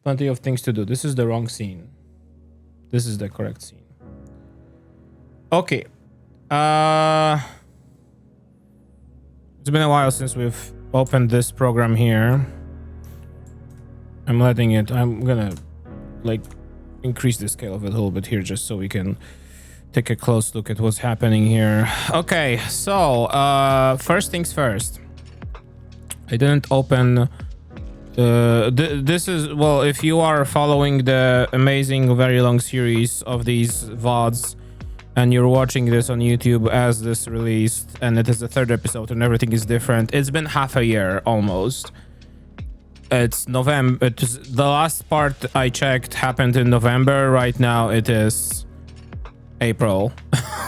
Plenty of things to do. This is the wrong scene. This is the correct scene. Okay. It's been a while since we've opened this program here. I'm gonna like increase the scale of it a little bit here just so we can take a close look at what's happening here. Okay, so first things first. I didn't open this is, well, if you are following the amazing very long series of these VODs and you're watching this on YouTube as this released and it is the third episode and everything is different, it's been half a year almost. It's November. The last part I checked happened in November. Right now it is April.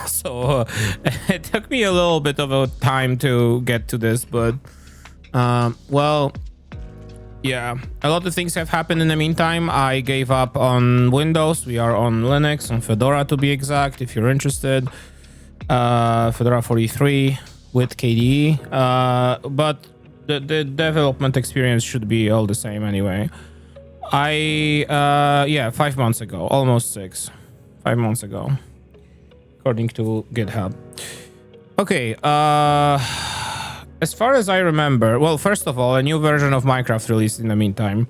So it took me a little bit of a time to get to this, but well, yeah, a lot of things have happened in the meantime. I gave up on Windows. We are on Linux, on Fedora to be exact, if you're interested. Fedora 43 with KDE, but the development experience should be all the same anyway. Yeah, 5 months ago, almost 6, 5 months ago, according to GitHub. Okay, as far as I remember, well, first of all, a new version of Minecraft released in the meantime.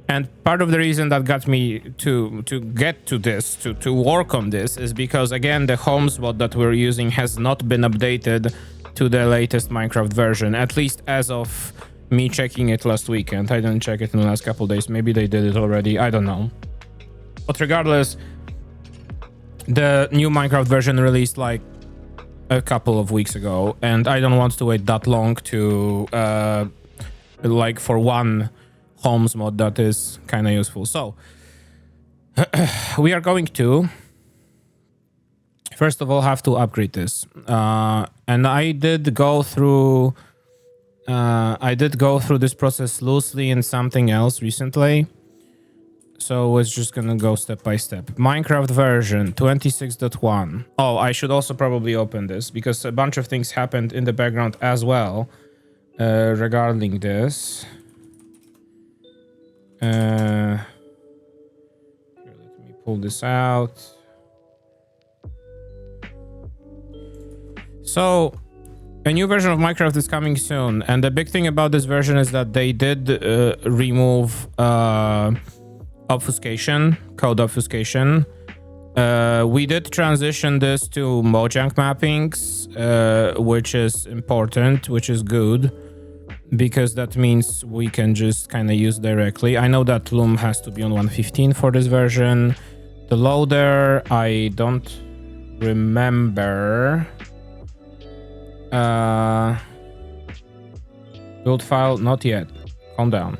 And part of the reason that got me to get to this, to work on this, is because, again, the Homes mod that we're using has not been updated to the latest Minecraft version, at least as of me checking it last weekend. I didn't check it in the last couple days. Maybe they did it already. I don't know. But regardless, the new Minecraft version released like a couple of weeks ago, and I don't want to wait that long to like for one Homes mod that is kind of useful. So we are going to first of all have to upgrade this, and I did go through this process loosely in something else recently, so it's just gonna go step by step. Minecraft version 26.1. Oh, I should also probably open this because a bunch of things happened in the background as well regarding this. Here, let me pull this out. So a new version of Minecraft is coming soon, and the big thing about this version is that they did remove obfuscation, code obfuscation. We did transition this to Mojang mappings, which is important, which is good, because that means we can just kind of use directly. I know that Loom has to be on 1.15 for this version. The loader, I don't remember. Build file, not yet. Calm down.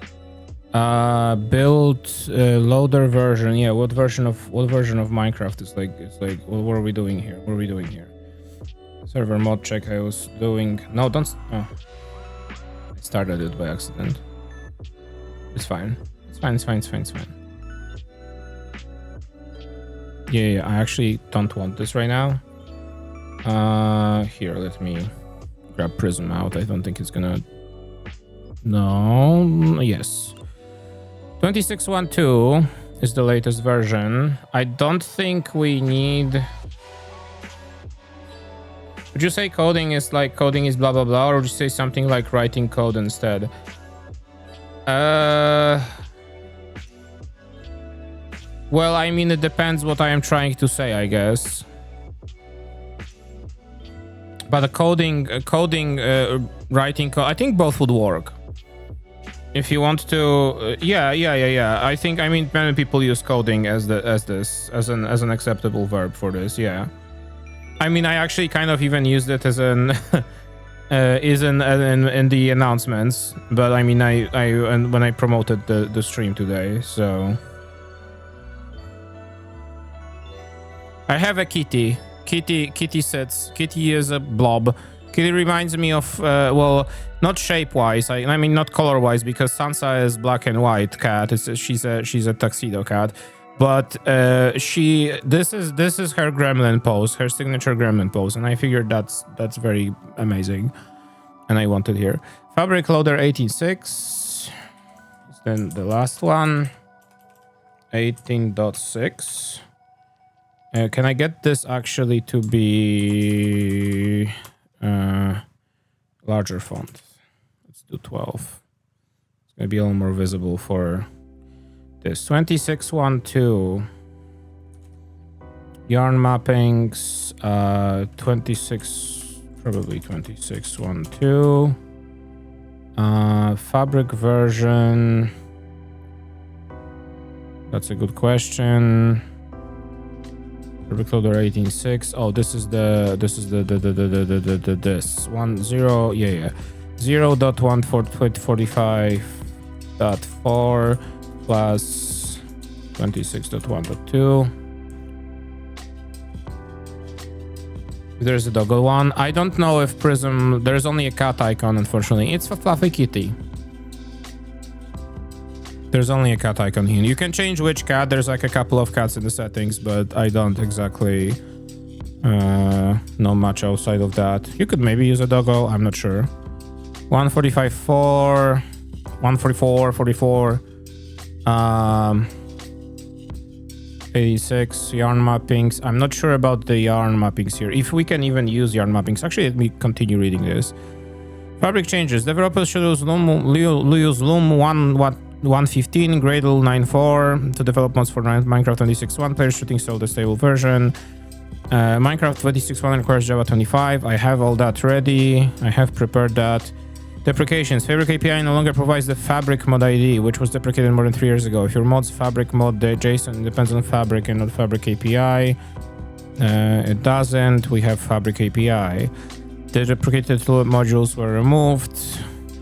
Build loader version. Yeah, what version of Minecraft is like? It's like, what are we doing here? What are we doing here? Server mod check. I was doing. No, don't. Oh. I started it by accident. It's fine. It's fine. It's fine. It's fine. It's fine. Yeah. I actually don't want this right now. Here, let me grab Prism out. I don't think it's gonna. No. Yes. 26.1.2 is the latest version. I don't think we need. Would you say coding is blah blah blah, or would you say something like writing code instead? Well, I mean, it depends what I am trying to say, I guess. But writing code, I think both would work. If you want to, yeah. I mean, many people use coding as an acceptable verb for this. Yeah. I mean, I actually kind of even used it as an in the announcements, but I mean, and when I promoted the stream today, so I have a kitty. Kitty sits. Kitty is a blob. Kitty reminds me of well, not shape-wise. I mean, not color-wise, because Sansa is black and white cat. She's a tuxedo cat. But this is her gremlin pose, her signature gremlin pose, and I figured that's very amazing, and I want it here. Fabric loader 18.6. Then the last one. 18.6. Can I get this actually to be larger font? Let's do 12. It's gonna be a little more visible for this. 26.12. Yarn mappings. 26. Probably 26.12. Fabric version. That's a good question. Fabric loader 18.6. Oh, this is the this 10 yeah 0.145.4 plus 26.1.2. There's a doggle one. I don't know if Prism. There's only a cat icon, unfortunately. It's a fluffy kitty. There's only a cat icon here. You can change which cat. There's like a couple of cats in the settings, but I don't exactly know much outside of that. You could maybe use a doggle. I'm not sure. 145.4, 144.44, 86 yarn mappings. I'm not sure about the yarn mappings here. If we can even use yarn mappings. Actually, let me continue reading this. Fabric changes. Developers should use Loom 115, Gradle 9.4 to develop mods for Minecraft 26.1. Players should install the stable version. Minecraft 26.1 requires Java 25. I have all that ready. I have prepared that. Deprecations. Fabric API no longer provides the Fabric mod ID, which was deprecated more than 3 years ago. If your mod's Fabric mod, the JSON depends on Fabric and not Fabric API. It doesn't. We have Fabric API. The deprecated modules were removed.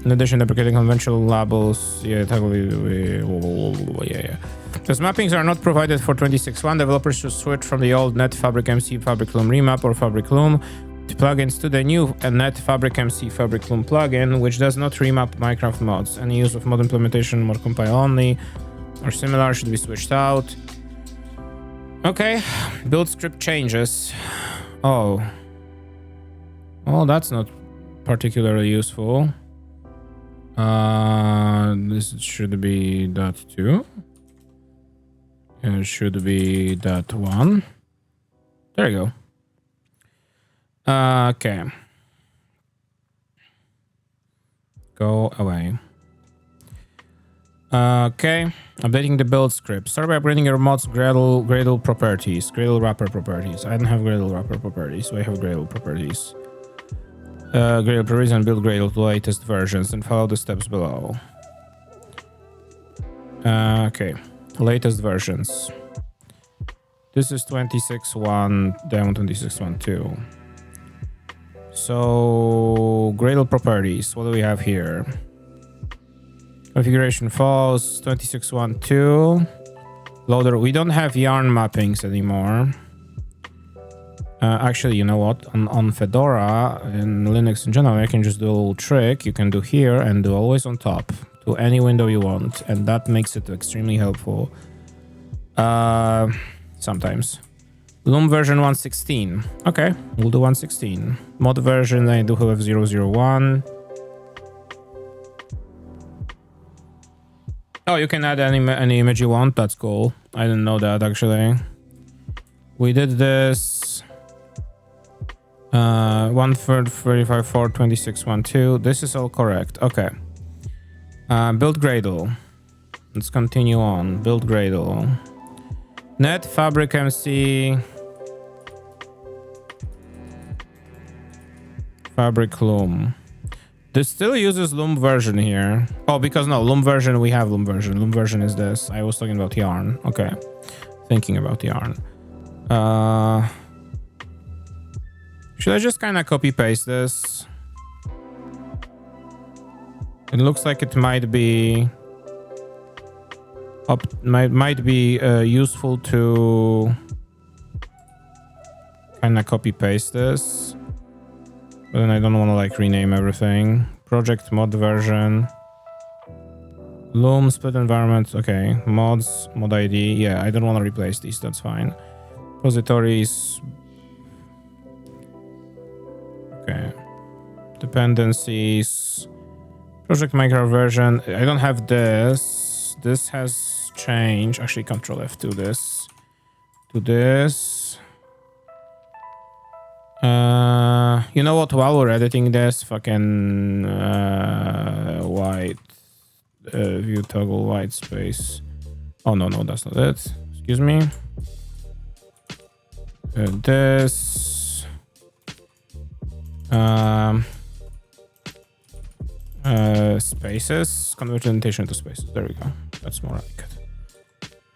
In addition, deprecating conventional labels. Yeah. As mappings are not provided for 26.1, developers should switch from the old Net Fabric MC Fabric Loom Remap or Fabric Loom plugins to the new Net Fabric MC Fabric Loom plugin, which does not remap Minecraft mods. Any use of mod implementation, mod compile only, or similar should be switched out. Okay, build script changes. Oh, that's not particularly useful. This should be that too. It should be that one. There you go. Okay. Go away. Okay. Updating the build script. Start by upgrading your mod's Gradle properties. Gradle wrapper properties. I don't have Gradle wrapper properties, so I have Gradle properties. Gradle properties and build Gradle to the latest versions and follow the steps below. Okay. Latest versions. This is 26.1, then 26.1.2. So, Gradle properties, what do we have here? Configuration false, 26.1.2. Loader, we don't have yarn mappings anymore. Actually, you know what? On Fedora and Linux in general, I can just do a little trick. You can do here and do always on top to any window you want, and that makes it extremely helpful. Sometimes. Loom version 1.16. Okay, we'll do 1.16. Mod version, I do have 0.01. Oh, you can add any image you want. That's cool. I didn't know that, actually. We did this 1.35.4, 26.1.2. This is all correct. Okay. Build Gradle. Let's continue on. Build Gradle. Net Fabric MC Fabric Loom. This still uses Loom version here. Oh, because no, Loom version, we have Loom version. Loom version is this. I was talking about yarn. Okay. Thinking about yarn. Should I just kind of copy paste this? It looks like it might be useful to kind of copy paste this, but then I don't want to like rename everything. Project mod version, Loom split environment. Okay, mods, mod ID. Yeah, I don't want to replace these. That's fine. Repositories. Okay, dependencies. Project micro version. I don't have this. This has change. Actually, Control F to this. To this. You know what? While we're editing this, fucking white view toggle white space. Oh no, that's not it. Excuse me. This. Spaces. Convert indentation to spaces. There we go. That's more like it.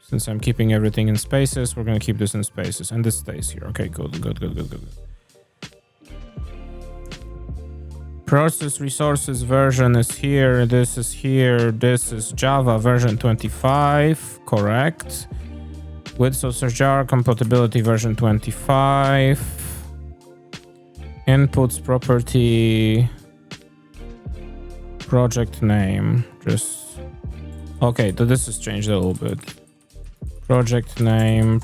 Since I'm keeping everything in spaces, we're gonna keep this in spaces, and this stays here. Okay, good. Process resources version is here. This is here. This is Java version 25. Correct. With source jar compatibility version 25. Inputs property. Project name. Just okay. So this has changed a little bit. Project name.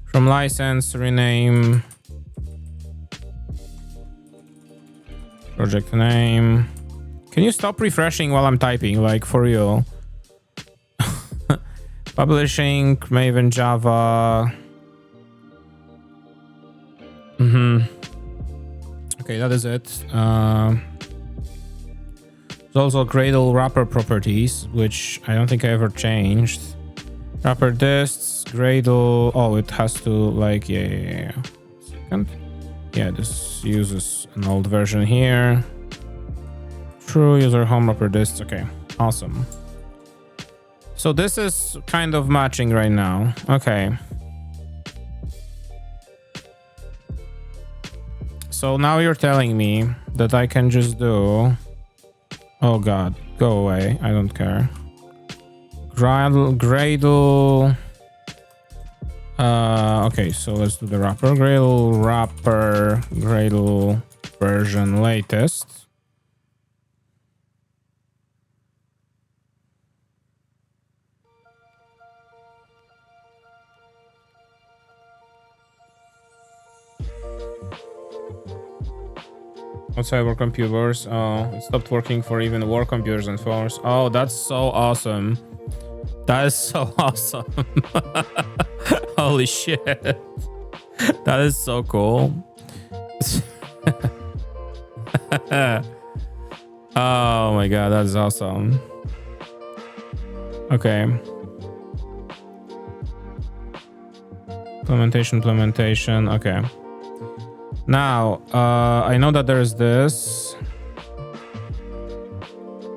From license, rename project name. Can you stop refreshing while I'm typing? Like, for real. Publishing, Maven Java. Okay, that is it. There's also Gradle wrapper properties, which I don't think I ever changed. Wrapper dists, Gradle. Oh, it has to like yeah. Second. Yeah, this uses an old version here. True user home wrapper dists. Okay, awesome. So this is kind of matching right now. Okay. So now you're telling me that I can just do. Oh God, go away. I don't care. Gradle. Okay, so let's do the wrapper. Gradle version latest. Outside work computers. Oh, it stopped working for even work computers and phones. Oh, that's so awesome. That is so awesome. Holy shit. That is so cool. Oh my God, that's awesome. Okay. Implementation. Okay. Now, I know that there's this.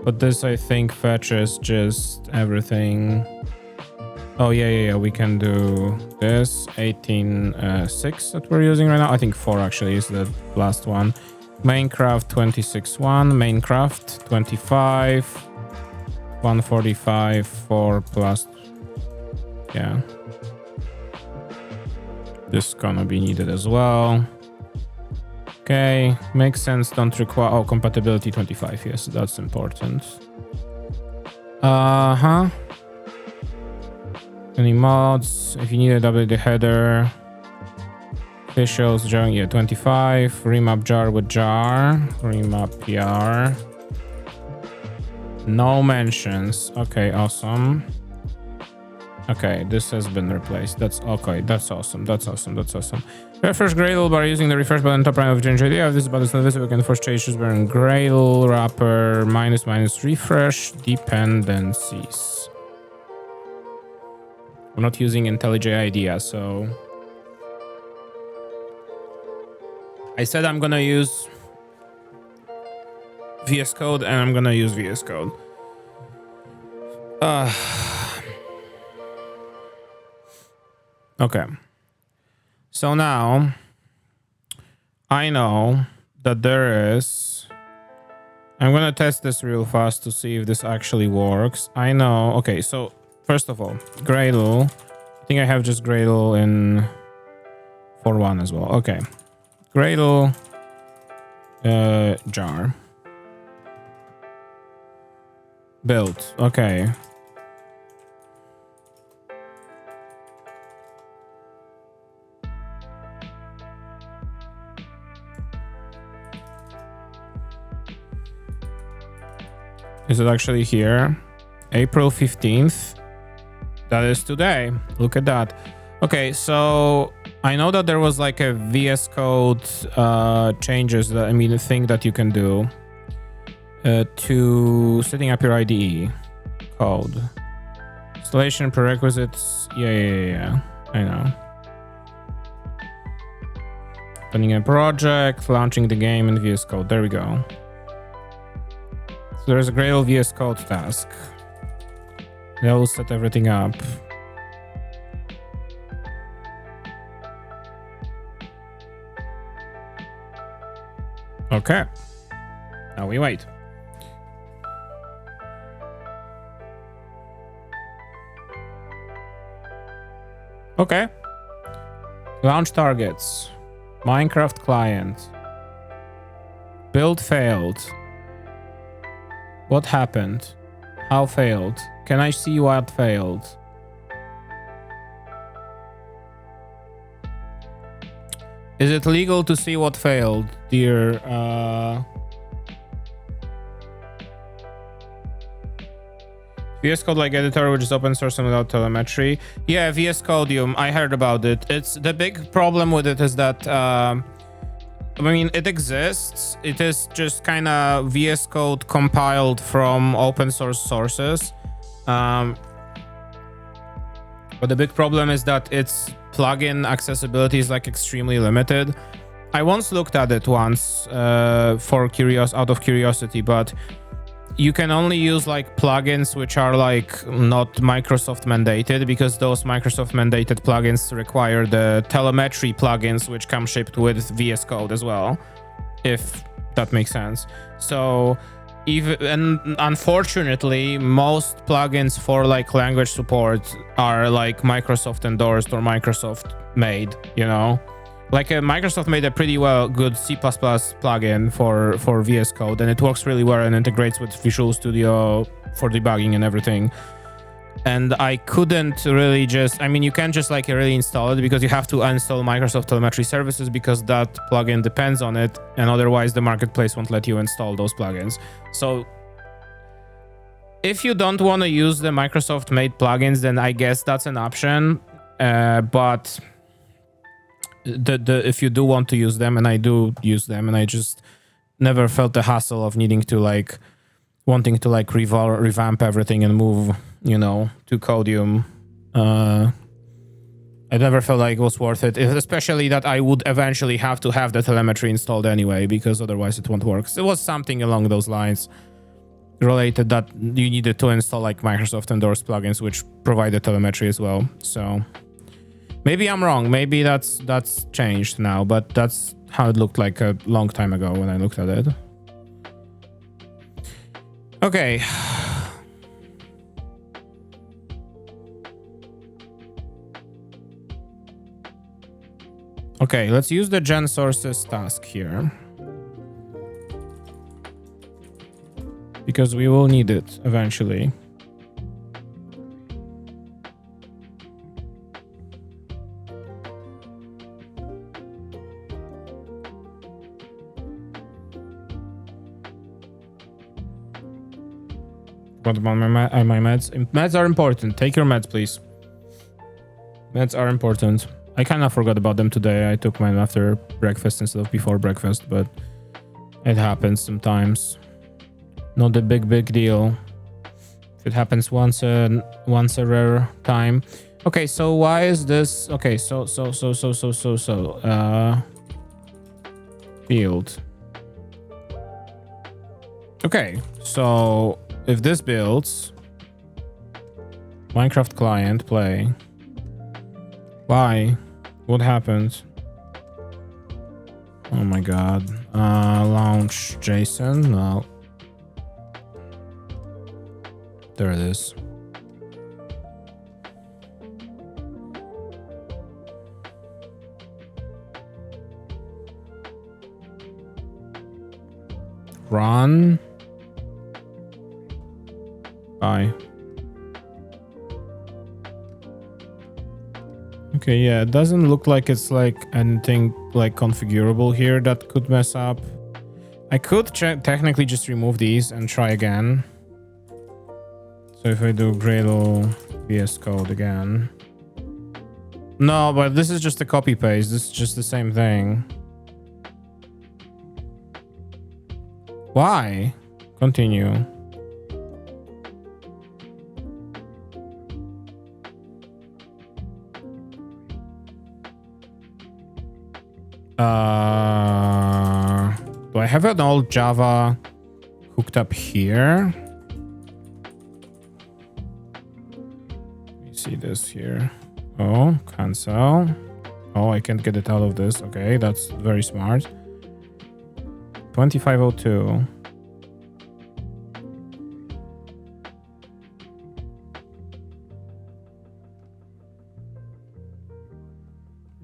But this, I think, fetches just everything. Oh, yeah. We can do this. 18.6 that we're using right now. I think 4 actually is the last one. Minecraft 26.1. Minecraft 25. 145. 4 plus. Yeah. This is gonna be needed as well. Okay, makes sense. Don't require. Oh, compatibility 25. Yes, that's important. Any mods? If you need a WD header, officials jar. Yeah, 25. Remap jar with jar. Remap PR. No mentions. Okay, awesome. Okay, this has been replaced. That's okay. That's awesome. Refresh Gradle by using the refresh button top right of change idea. If this button is not visible, we can force changes by Gradle wrapper minus refresh dependencies. I'm not using IntelliJ IDEA, so I said I'm gonna use VS Code, and I'm gonna use VS Code. Okay. So now I know that there is. I'm gonna test this real fast to see if this actually works. I know. Okay, so first of all, Gradle. I think I have just Gradle in 4.1 as well. Okay. Gradle jar. Built. Okay. Is it actually here? April 15th. That is today. Look at that. Okay, so I know that there was like a VS Code changes, that, I mean, a thing that you can do to setting up your IDE code. Installation prerequisites. Yeah. I know. Opening a project, launching the game in VS Code. There we go. So there's a Gradle VS Code task. That will set everything up. Okay. Now we wait. Okay. Launch targets. Minecraft client. Build failed. What happened? How failed? Can I see what failed? Is it legal to see what failed, dear? VS Code like editor, which is open source and without telemetry. Yeah, VS Codium. I heard about it. It's the big problem with it is that I mean, it exists. It is just kind of VS Code compiled from open source sources. But the big problem is that its plugin accessibility is like extremely limited. I once looked at it once out of curiosity, but you can only use like plugins which are like not Microsoft mandated, because those Microsoft mandated plugins require the telemetry plugins which come shipped with VS Code as well, if that makes sense. So and unfortunately, most plugins for like language support are like Microsoft endorsed or Microsoft made, you know? Like Microsoft made a pretty good C++ plugin for VS Code, and it works really well and integrates with Visual Studio for debugging and everything. And I couldn't really you can't just like really install it, because you have to uninstall Microsoft Telemetry Services, because that plugin depends on it, and otherwise the marketplace won't let you install those plugins. So if you don't want to use the Microsoft made plugins, then I guess that's an option. But if you do want to use them, and I do use them, and I just never felt the hassle of wanting to revamp everything and move, to Codium. I never felt like it was worth it, especially that I would eventually have to have the telemetry installed anyway, because otherwise it won't work. So it was something along those lines related that you needed to install like Microsoft endorsed plugins which provide the telemetry as well. So maybe I'm wrong. Maybe that's changed now, but that's how it looked like a long time ago when I looked at it. Okay. Okay, let's use the gen sources task here, because we will need it eventually. What about my meds? Meds are important. Take your meds, please. Meds are important. I kind of forgot about them today. I took mine after breakfast instead of before breakfast, but it happens sometimes. Not a big deal. If it happens once a rare time. Okay, so why is this? Okay, so field. Okay, so if this builds Minecraft client play, why? What happened? Oh my god. Launch JSON. No. There it is. Run. Bye. Okay, yeah, it doesn't look like it's like anything like configurable here that could mess up. I could technically just remove these and try again. So if I do Gradle VS Code again. No, but this is just a copy paste. This is just the same thing. Why? Continue. Do I have an old Java hooked up here? Let me see this here. Oh, cancel. Oh, I can't get it out of this. Okay, that's very smart. 2502.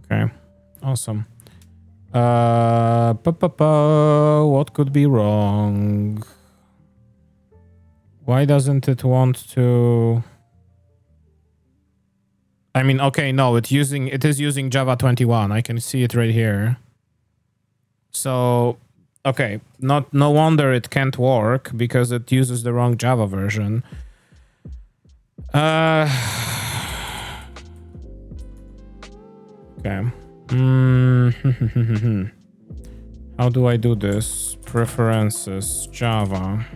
Okay, awesome. What could be wrong? Why doesn't it want to? I mean, okay, no, it is using Java 21. I can see it right here. So, okay, no wonder it can't work because it uses the wrong Java version. Okay. How do I do this? Preferences, Java.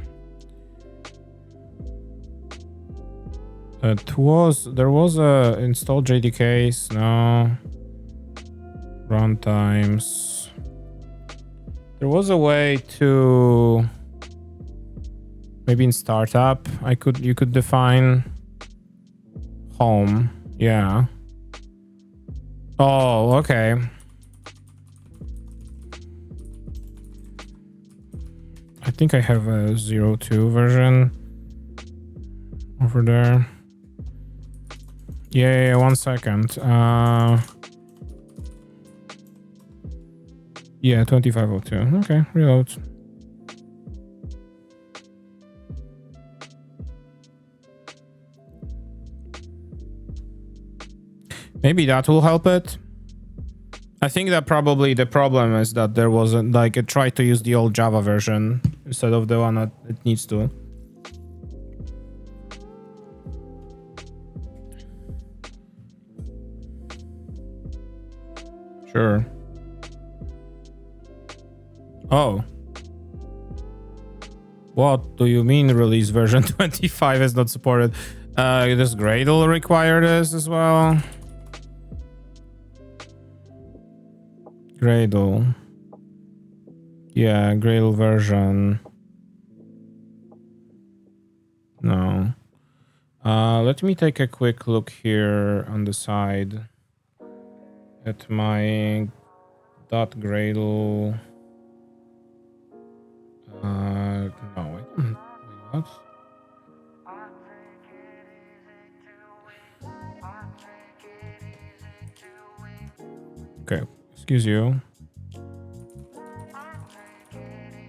There was a install JDKs, no. Runtimes. There was a way to maybe in startup you could define home. Yeah. Oh, okay. I think I have a 02 version over there. Yeah, 1 second. Yeah, 2502. Okay, reload. Maybe that will help it. I think that probably the problem is that there wasn't, like, it tried to use the old Java version instead of the one that it needs to. Sure. Oh. What do you mean release version 25 is not supported? Does Gradle require this as well? Gradle. Yeah, Gradle version. No. Let me take a quick look here on the side at my .gradle. No, wait, what? Okay, excuse you.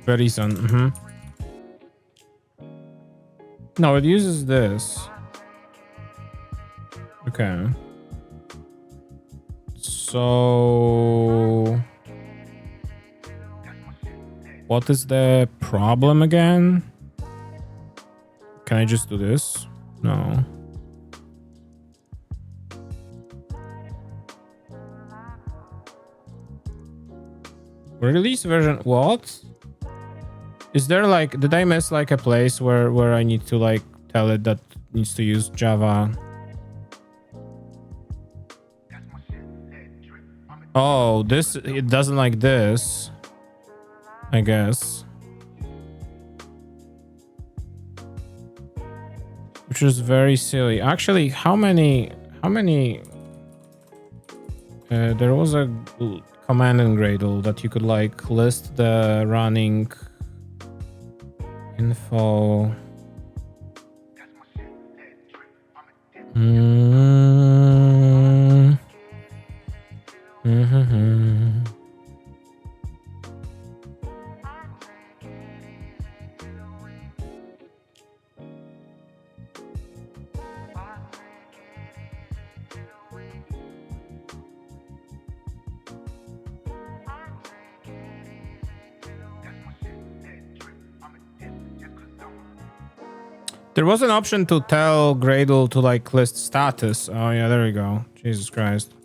Very soon. No, it uses this. Okay. So what is the problem again? Can I just do this? No. Release version, what? Is there like, did I miss like a place where I need to like tell it that it needs to use Java? Oh, this, it doesn't like this, I guess. Which is very silly. Actually, how many, there was a command in Gradle that you could like list the running info. There was an option to tell Gradle to like list status. Oh yeah, there we go. Jesus Christ.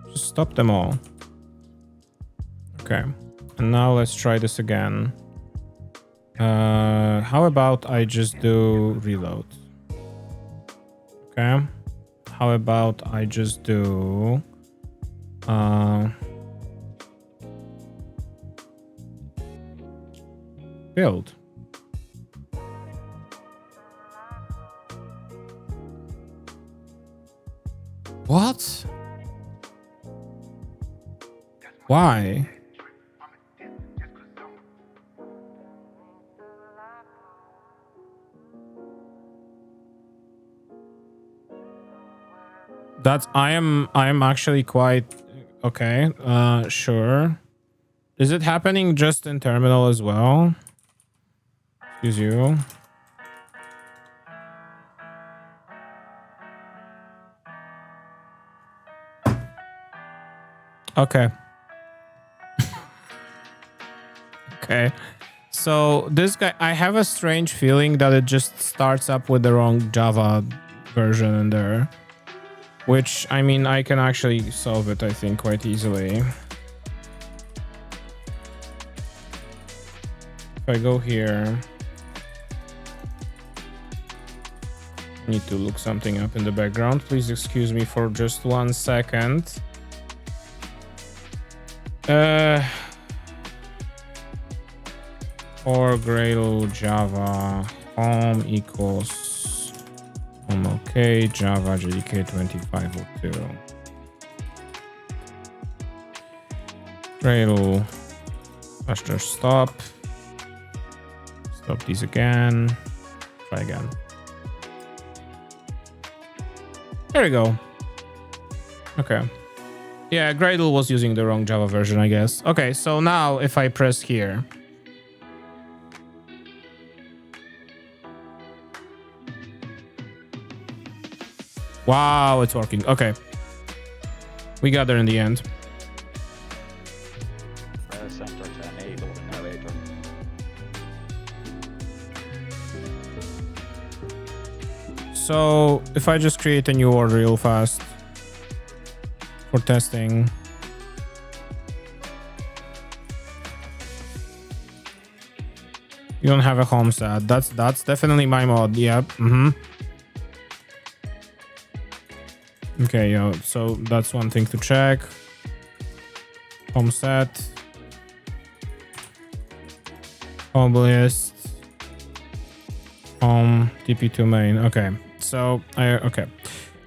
Just stop them all. Okay. And now let's try this again. How about I just do reload? Okay. How about I just do build? What? Why? That's I am actually quite okay. Sure. Is it happening just in terminal as well? Excuse you. Okay. Okay. So this guy, I have a strange feeling that it just starts up with the wrong Java version in there. Which, I mean, I can actually solve it, I think, quite easily. If I go here, I need to look something up in the background. Please excuse me for just 1 second. Or Gradle Java home equals home okay Java JDK 2502. Gradle faster stop these again. Try again. There we go. Okay. Yeah, Gradle was using the wrong Java version, I guess. Okay, so now if I press here. Wow, it's working. Okay. We got there in the end. So if I just create a new order real fast for testing. You don't have a home set. That's definitely my mod. Yep. Okay, yo, so that's one thing to check. Home set. Home list. Home TP2 main. Okay. So okay.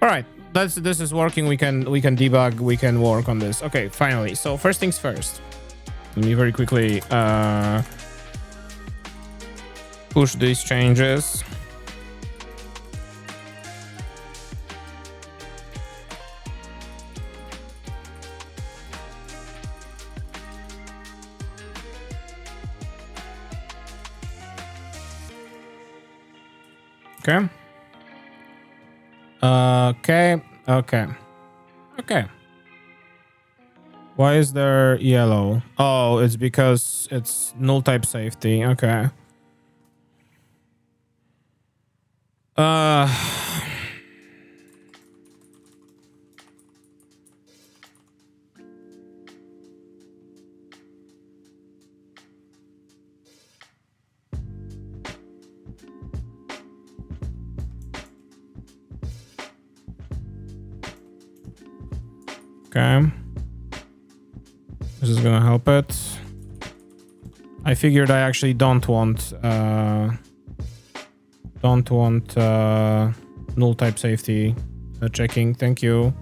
All right. This is working. We can debug, we can work on this. Okay, finally. So first things first. Let me very quickly push these changes. Okay. Okay. Why is there yellow? Oh, it's because it's null type safety. Okay. Okay. This is gonna help it. I figured I actually don't want null type safety checking. Thank you.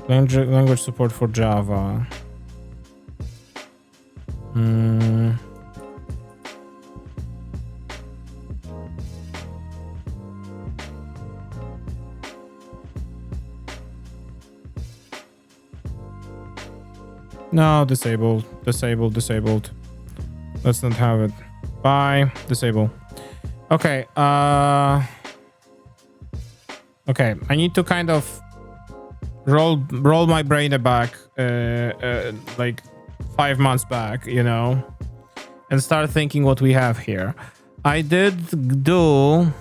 Language support for Java. No, disabled. Let's not have it. Bye. Disable. Okay. Okay. I need to kind of roll my brain back, like 5 months back, you know, and start thinking what we have here. I did do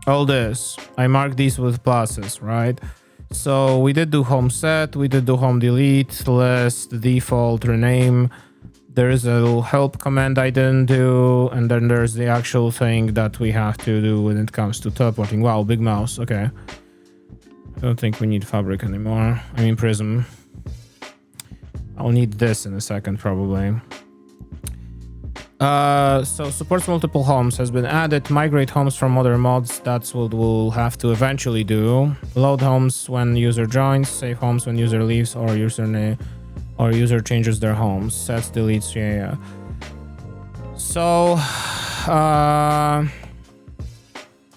all this. I marked these with pluses, right? So we did do home set, we did do home delete, list, default, rename. There's a little help command I didn't do, and then there's the actual thing that we have to do when it comes to teleporting. Wow, big mouse. Okay. I don't think we need fabric anymore. I mean prism. I'll need this in a second probably. So supports multiple homes has been added. Migrate homes from other mods. That's what we'll have to eventually do. Load homes when user joins. Save homes when user leaves or user changes their homes. Sets, deletes. Yeah. So,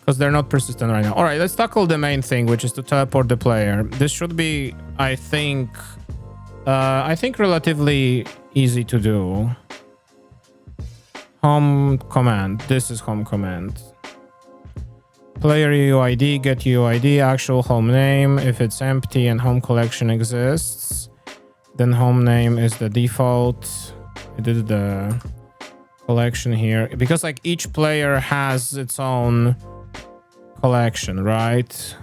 because they're not persistent right now. All right, let's tackle the main thing, which is to teleport the player. This should be, I think relatively easy to do. Home command. This is home command. Player UID, get UID, actual home name. If it's empty and home collection exists, then home name is the default. I did the collection here because like each player has its own collection, right?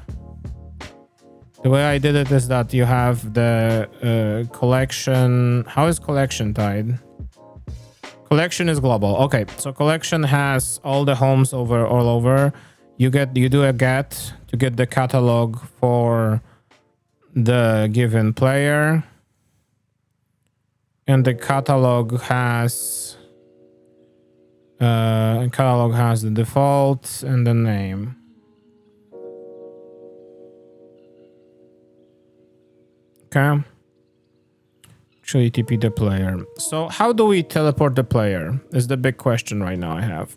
The way I did it is that you have the collection. How is collection tied? Collection is global. Okay, so collection has all the homes all over. You do a get to get the catalog for the given player, and the catalog has the default and the name. Okay. Actually TP the player. So how do we teleport the player is the big question right now I have.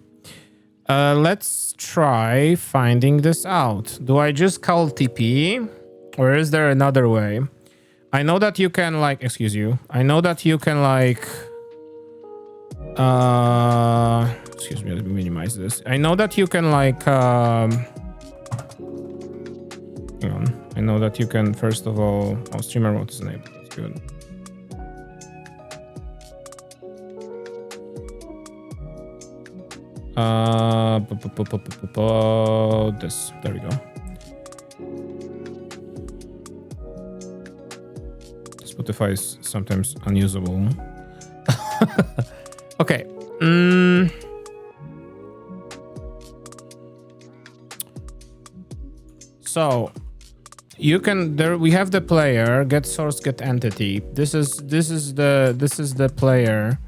Let's try finding this out. Do I just call TP or is there another way? I know that you can like, excuse you. I know that you can like, excuse me, let me minimize this. I know that you can like, hang on. I know that you can, first of all, streamer mode is enabled. That's good. This, there we go. Spotify is sometimes unusable. Okay. So you can we have the player, get source, get entity. This is the player.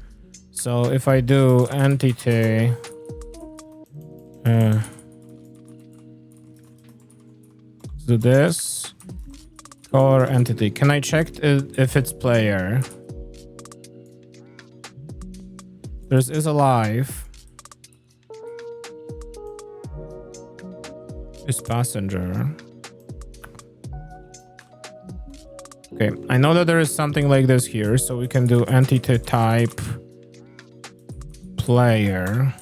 So if I do entity, do this core entity. Can I check if it's player? There's is alive. Is passenger. Okay, I know that there is something like this here, so we can do entity type player.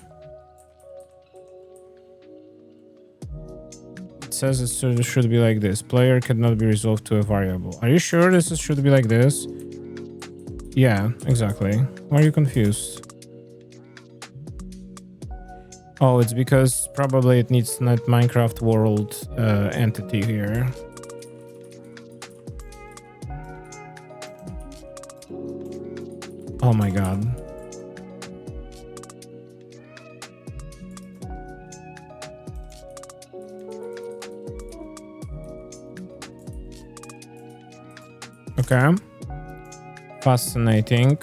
It says it should be like this. Player cannot be resolved to a variable. Are you sure this should be like this? Yeah, exactly. Why are you confused? Oh, it's because probably it needs not Minecraft world entity here. Oh my god. Okay. Fascinating.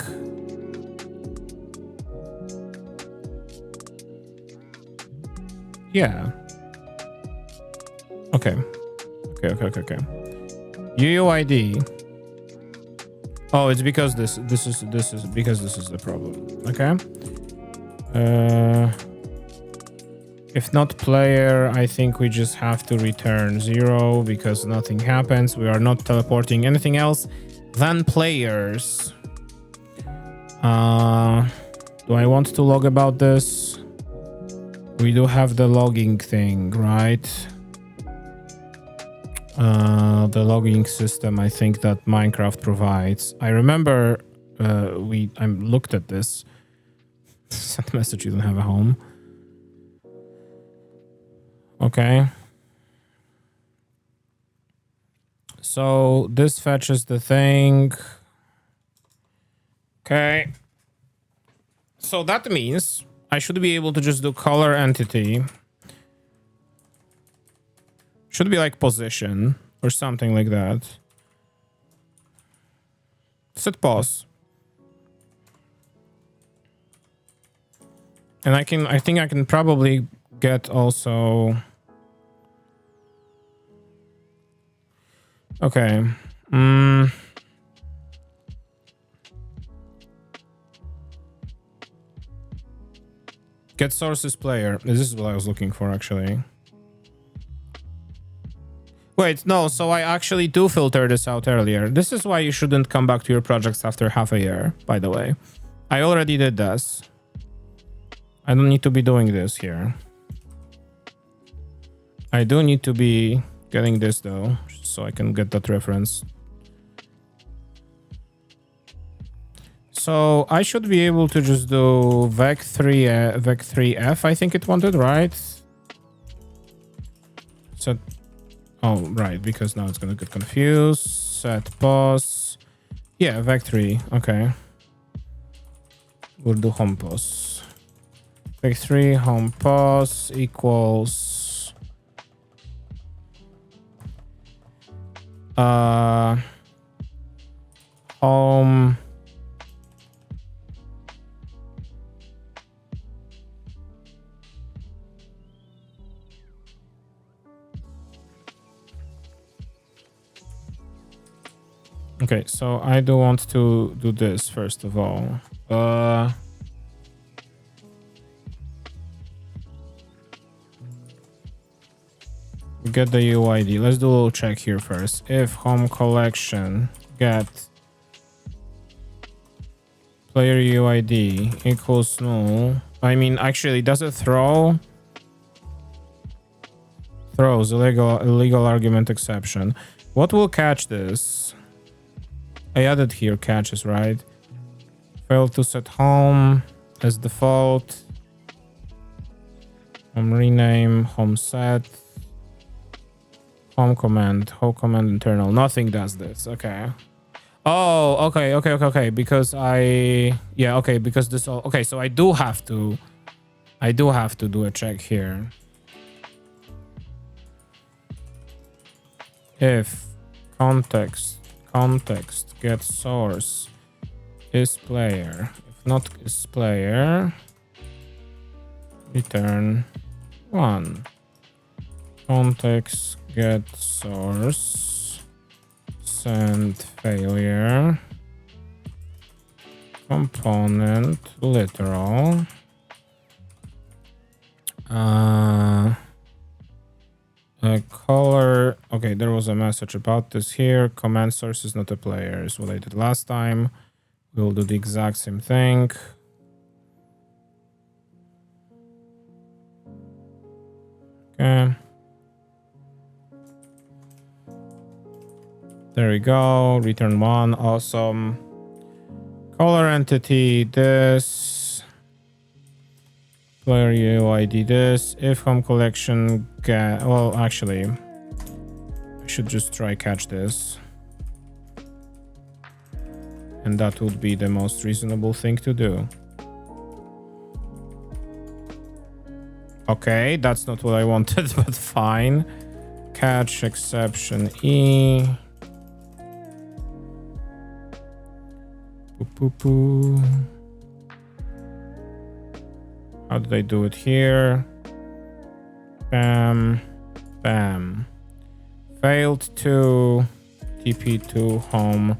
Yeah. Okay. Okay. UUID. Oh, it's because this is because this is the problem. Okay. If not player, I think we just have to return 0 because nothing happens. We are not teleporting anything else than players. Do I want to log about this? We do have the logging thing, right? The logging system, I think that Minecraft provides. I remember I looked at this. Sent message, you don't have a home. Okay. So this fetches the thing. Okay. So that means I should be able to just do color entity. Should be like position or something like that. setPos. And I think I can probably get also. Okay. Get sources player. This is what I was looking for, actually. Wait, no, so I actually do filter this out earlier. This is why you shouldn't come back to your projects after half a year, by the way. I already did this. I don't need to be doing this here. I do need to be getting this, though, so I can get that reference. So I should be able to just do vec3f, I think it wanted, right? Set. Oh, right, because now it's gonna get confused. setPos. Yeah, vec3. Okay. We'll do homepos. Vec3 homepos equals home. Okay, so I do want to do this first of all. Get the UID. Let's do a little check here first. If home collection get player UID equals null. I mean, actually, does it throw? Throws illegal argument exception. What will catch this? I added here catches, right? Failed to set home as default. Home rename, home set. Home command internal. Nothing does this. Okay. Oh, okay. Because because this all. Okay, so I do have to do a check here. If context get source is player. If not is player, return 1. Context get source, send failure, component literal, color. Okay, there was a message about this here. Command source is not a player is what I did last time. We'll do the exact same thing. Okay. There we go. Return 1. Awesome. Color entity this. Player UID this. If home collection get. Well, actually, I should just try catch this. And that would be the most reasonable thing to do. Okay, that's not what I wanted, but fine. Catch exception E. How did I do it here? Bam. Bam. Failed to TP to home.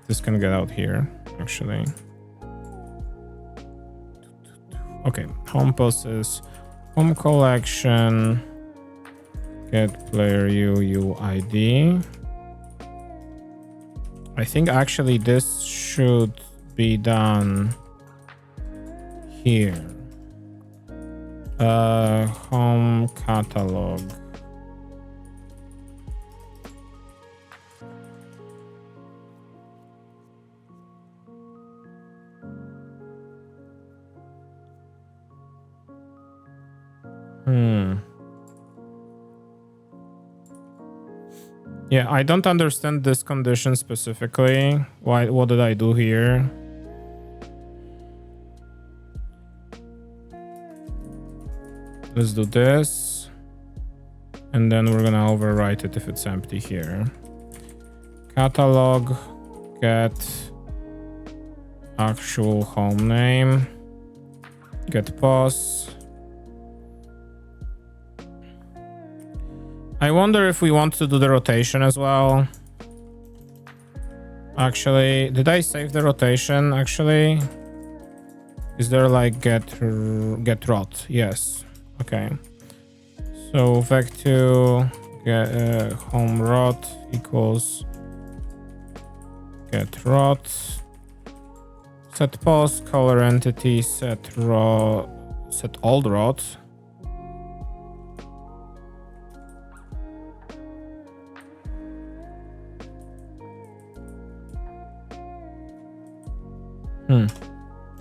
This can get out here, actually. Okay, home post is home collection. Get player UUID. I think actually this should be done here. Home catalog. Yeah, I don't understand this condition specifically. What did I do here? Let's do this. And then we're gonna overwrite it if it's empty here. Catalog, get actual home name, get pos. I wonder if we want to do the rotation as well. Actually, did I save the rotation? Actually, is there like get rot? Yes. Okay. So vec2 get home rot equals get rot. SetPos color entity set old rot.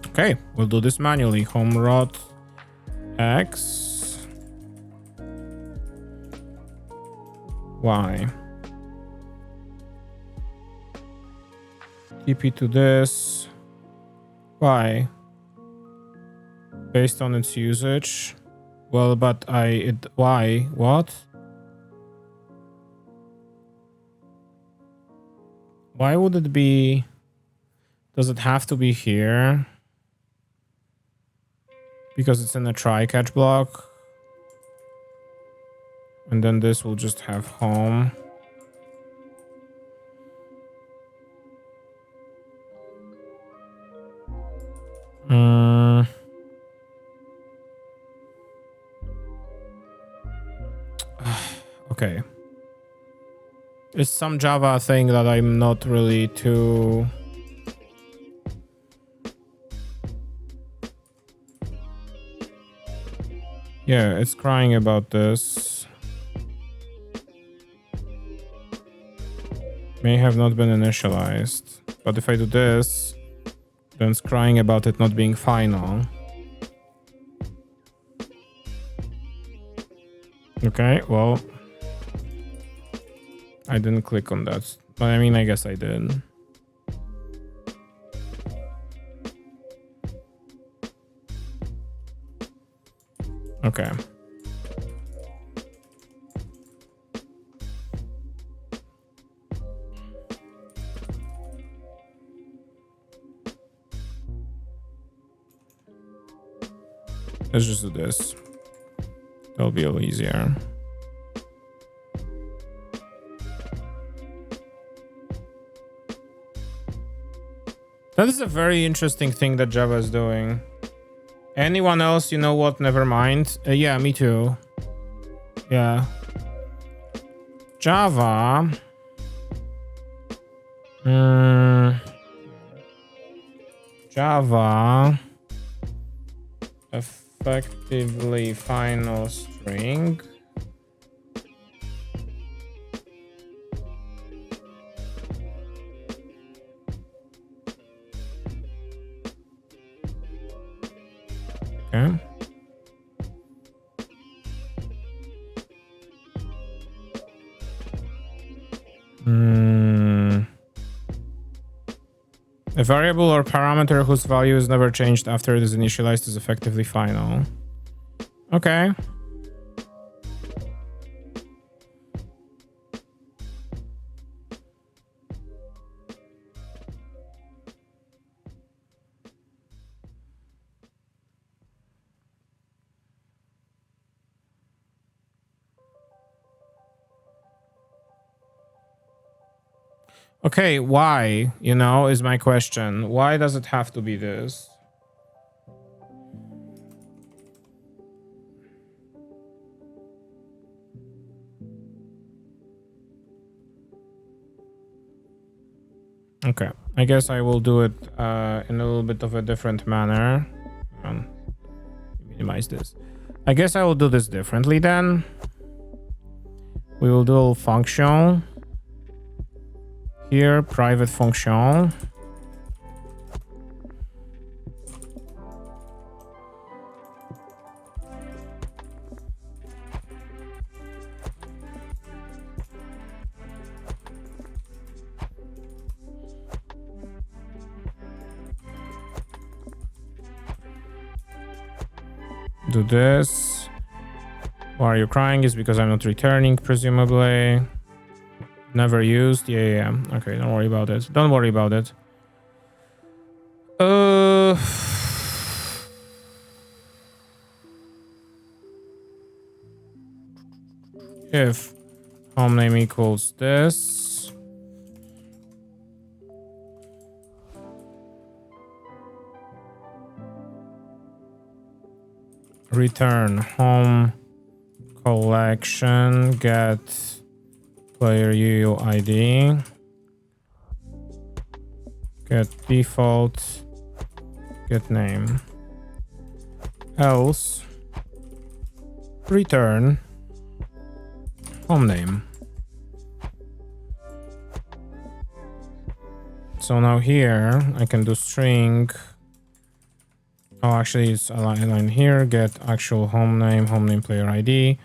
Okay, we'll do this manually. Home rot x y. TP to this. Why? Based on its usage. Well, but why? What? Why would it be? Does it have to be here? Because it's in a try-catch block. And then this will just have home. Okay. It's some Java thing that I'm not really too... Yeah, it's crying about this. May have not been initialized. But if I do this, then it's crying about it not being final. Okay, well, I didn't click on that. But I mean, I guess I did. Okay. Let's just do this. That'll be a little easier. That is a very interesting thing that Java is doing. Anyone else? You know what? Never mind. Yeah, me too. Yeah. Java. Java. Effectively final string. Okay. A variable or parameter whose value is never changed after it is initialized is effectively final. Okay. Okay, why, you know, is my question. Why does it have to be this? Okay, I guess I will do it in a little bit of a different manner. minimize this. I guess I will do this differently then. We will do a function here, private function. Do this. Why are you crying? Is because I'm not returning, presumably. Never used. Yeah. Okay, don't worry about it. Don't worry about it. If home name equals this. Return home collection, get player UUID, get default, get name, else return home name. So now here I can do string. Oh, actually, it's a line here. Get actual home name player ID.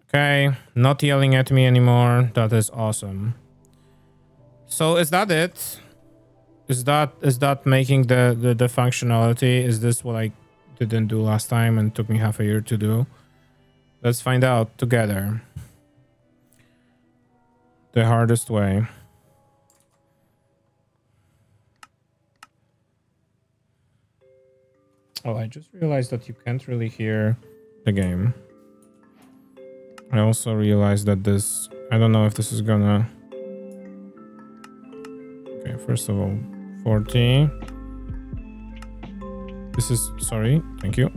Okay, not yelling at me anymore. That is awesome. So is that it? Is that making the functionality? Is this what I didn't do last time and took me half a year to do? Let's find out together. The hardest way. Oh, I just realized that you can't really hear the game. I also realized that this... I don't know if this is gonna... Okay, first of all, 40. This is... Sorry, thank you.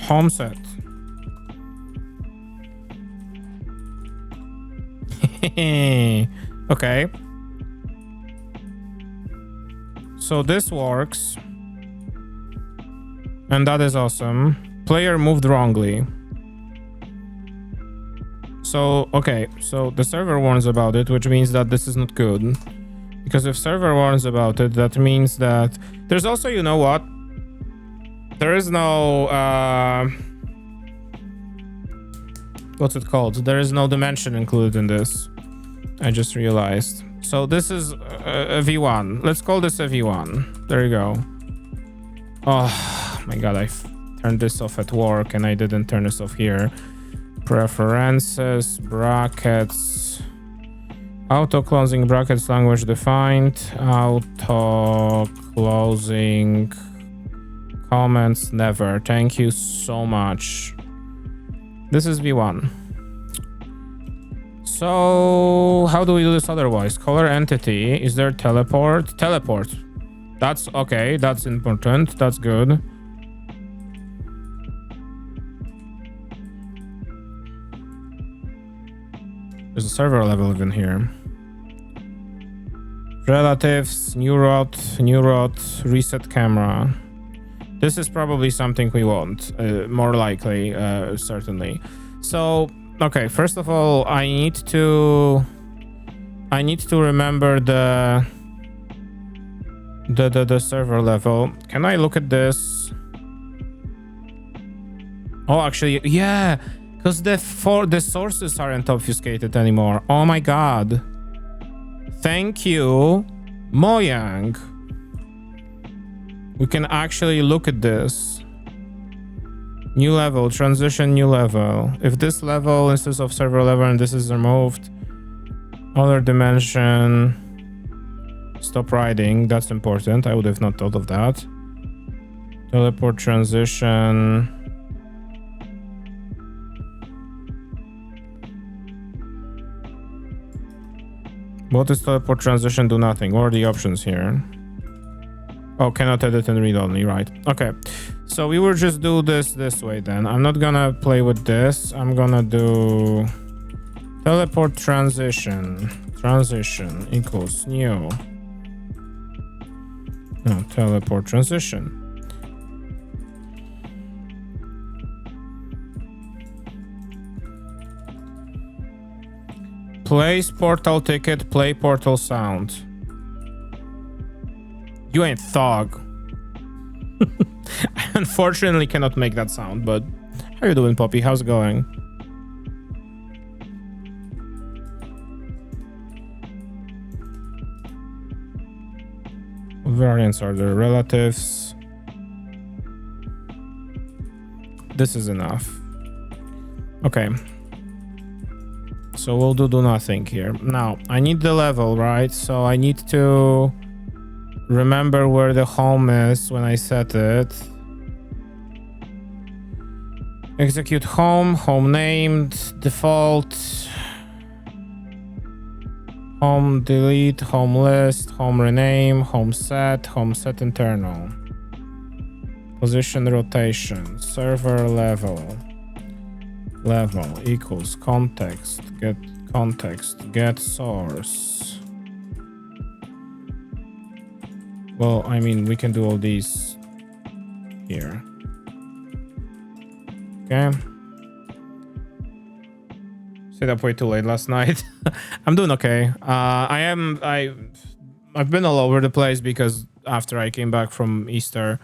Home set. Okay. So this works. And that is awesome. Player moved wrongly. So, okay. So the server warns about it, which means that this is not good. Because if server warns about it, that means that... There's also, you know what? There is no... what's it called? There is no dimension included in this. I just realized. So this is a V1. Let's call this a V1. There you go. Oh my god, I turned this off at work and I didn't turn this off here. Preferences, brackets, auto closing brackets, language defined, auto closing comments, never. Thank you so much. This is V1. So how do we do this otherwise? Color entity. Is there teleport? Teleport. That's okay. That's important. That's good. There's a server level even here. Relatives, new route, reset camera. This is probably something we want. More likely, certainly. So, okay, first of all, I need to remember the server level. Can I look at this? Oh, actually, yeah, because the sources aren't obfuscated anymore. Oh my god. Thank you, Mojang. We can actually look at this. New level, transition, new level. If this level instead of server level and this is removed, other dimension, stop writing. That's important. I would have not thought of that. Teleport transition. What is teleport transition? Do nothing. What are the options here? Oh, cannot edit and read only, right? Okay, so we will just do this way then. I'm not gonna play with this. I'm gonna do teleport transition. Transition equals new. No, teleport transition. Place portal ticket, play portal sound. You ain't thug. I unfortunately cannot make that sound, but how you doing, Poppy? How's it going? What variants are there? Relatives. This is enough. Okay. So we'll do nothing here. Now, I need the level, right? So I need to remember where the home is when I set it. Execute home, home named, default, home delete, home list, home rename, home set internal. Position rotation, server level equals context, get source. Well, I mean, we can do all these here. Okay. Stayed up way too late last night. I'm doing okay. I've been all over the place because after I came back from Easter,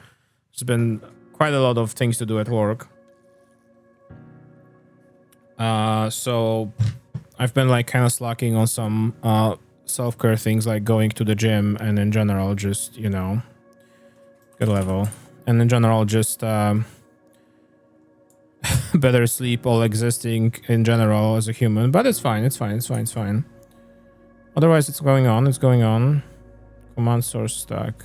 there's been quite a lot of things to do at work. So I've been like kind of slacking on some self-care things like going to the gym and in general just, you know, good level. And in general just better sleep, all existing in general as a human, but it's fine. Otherwise it's going on. Command source stack.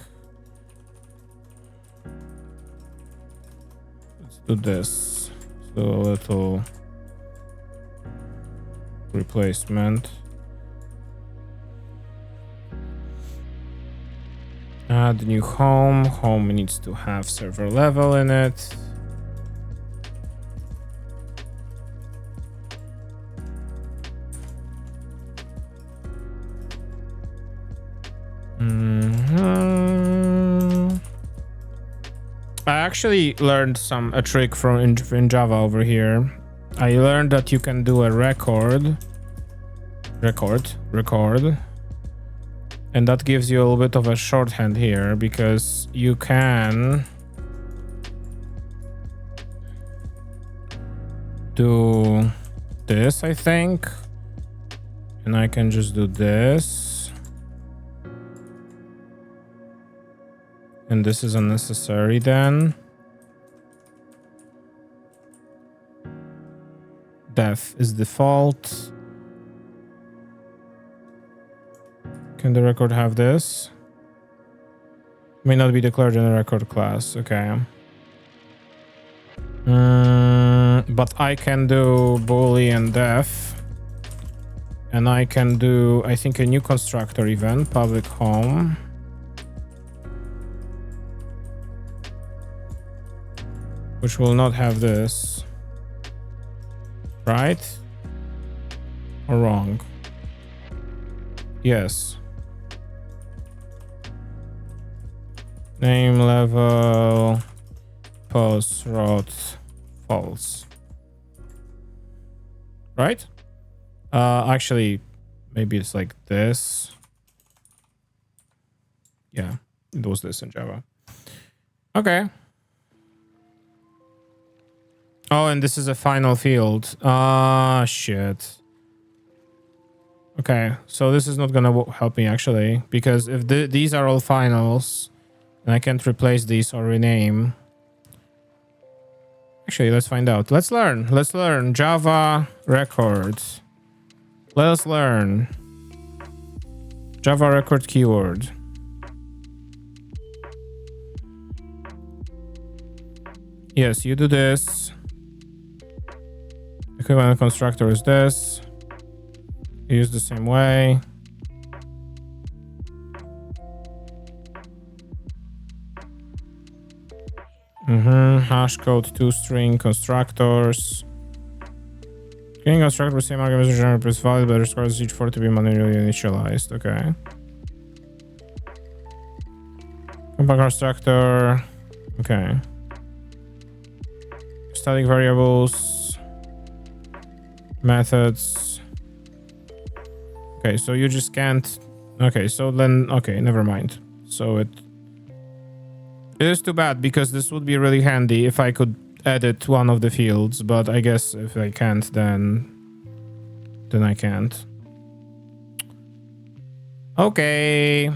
Let's do this. So a little replacement. Add new home. Home needs to have server level in it. I actually learned a trick from in Java over here. I learned that you can do a record, and that gives you a little bit of a shorthand here because you can do this, I think, and I can just do this, and this is unnecessary then. Def is default. Can the record have this? May not be declared in a record class. Okay. But I can do boolean def, and I can do, I think, a new constructor event, public home. Which will not have this. Right? Or wrong? Yes. Name level post route false. Right? Actually, maybe it's like this. Yeah, it was this in Java. Okay. Oh, and this is a final field. Ah, shit. Okay, so this is not gonna help me actually, because if these are all finals, and I can't replace these or rename. Actually, let's find out. Let's learn. Java records. Let's learn. Java record keyword. Yes, you do this. Equivalent constructor is this. Use the same way. Hash code 2-string constructors. Creating constructor with same arguments generally is valid, but requires each for to be manually initialized. Okay. Compact constructor. Okay. Static variables. Methods. Okay, so you just can't. Okay, so then, okay, never mind. So it is too bad because this would be really handy if I could edit one of the fields, but I guess if I can't, then I can't. Okay.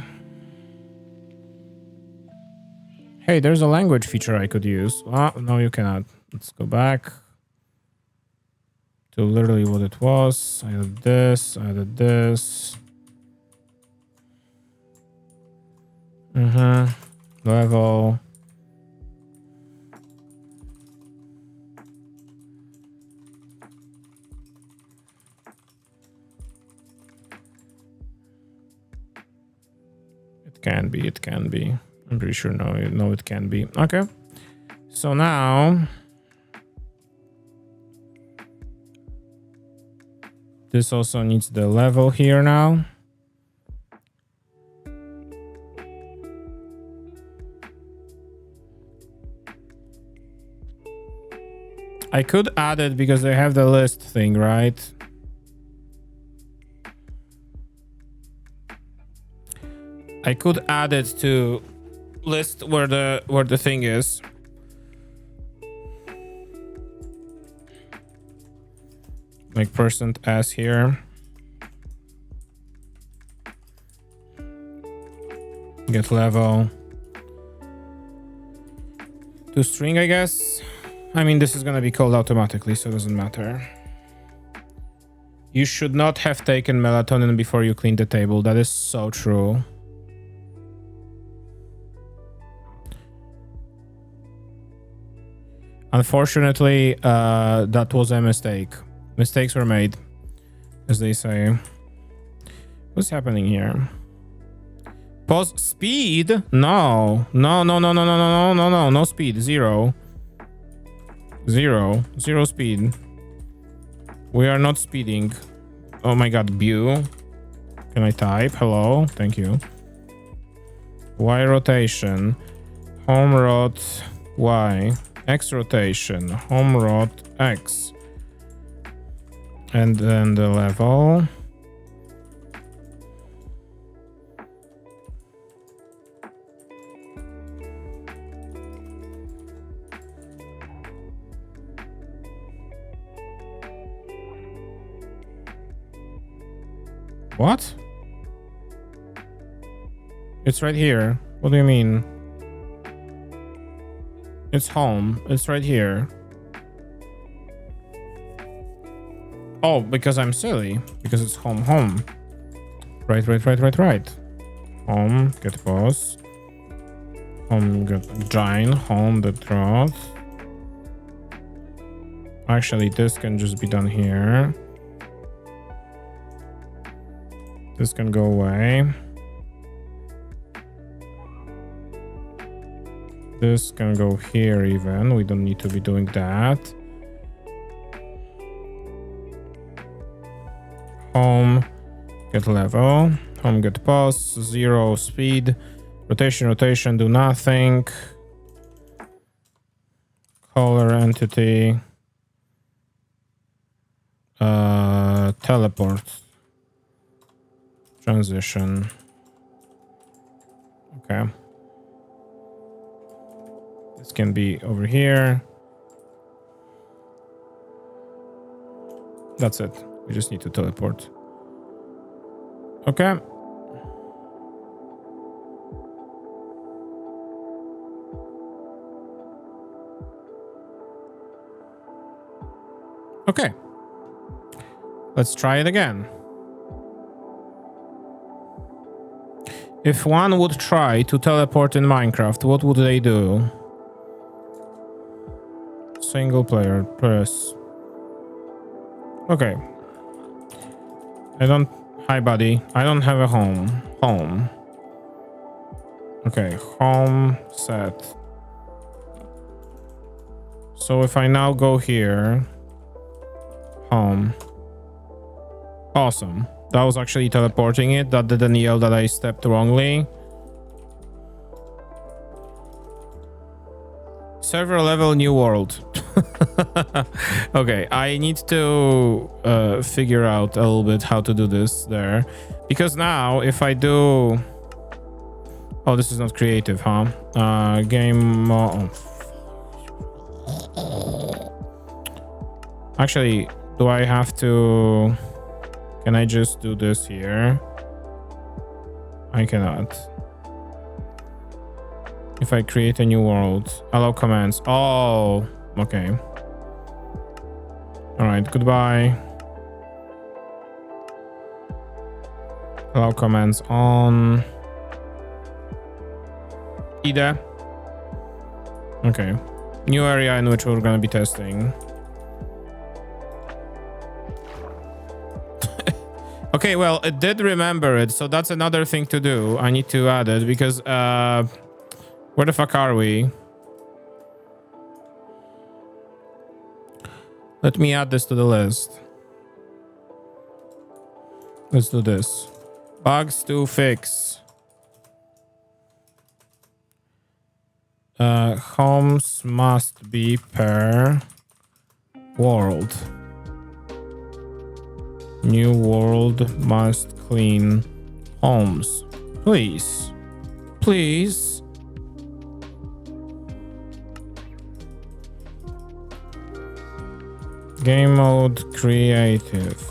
Hey, there's a language feature I could use. Ah, no, you cannot. Let's go back to literally what it was. I added this, I added this. Level. It can be. I'm pretty sure no, it can be. Okay. So now this also needs the level here now. I could add it because I have the list thing, right? I could add it to list where the thing is. Like %s here. Get level. To string, I guess. I mean, this is gonna be called automatically, so it doesn't matter. You should not have taken melatonin before you cleaned the table. That is so true. Unfortunately, that was a mistake. Mistakes were made, as they say. What's happening here? Pause speed? No. No speed. Zero speed. We are not speeding. Oh my god, view. Can I type? Hello? Thank you. Y rotation. Home rot Y. X rotation. Home rot X. And then the level. What? It's right here. What do you mean? It's home. It's right here. Oh, because I'm silly. Because it's home. Right. Home, get boss. Home, get join. Home, the draw. Actually, this can just be done here. This can go away. This can go here even. We don't need to be doing that. Home, get level. Home, get pause. 0 speed. Rotation, do nothing. Color entity. Teleport. Transition. Okay. This can be over here. That's it. We just need to teleport. Okay. Okay. Let's try it again. If one would try to teleport in Minecraft, what would they do? Single player, press. Okay. Hi buddy. I don't have a home. Okay, home set. So if I now go here, home. Awesome. That was actually teleporting it. That didn't yell that I stepped wrongly. Server level, new world. Okay, I need to figure out a little bit how to do this there. Because now if I do... Oh, this is not creative, huh? Game... Actually, do I have to... Can I just do this here? I cannot. If I create a new world, allow commands. Oh, okay. All right, goodbye. Allow commands on. Ida. Okay. New area in which we're gonna be testing. Okay, well, it did remember it, so that's another thing to do. I need to add it because where the fuck are we? Let me add this to the list. Let's do this. Bugs to fix. Homes must be per world. New world must clean homes. Please. Please. Game mode creative.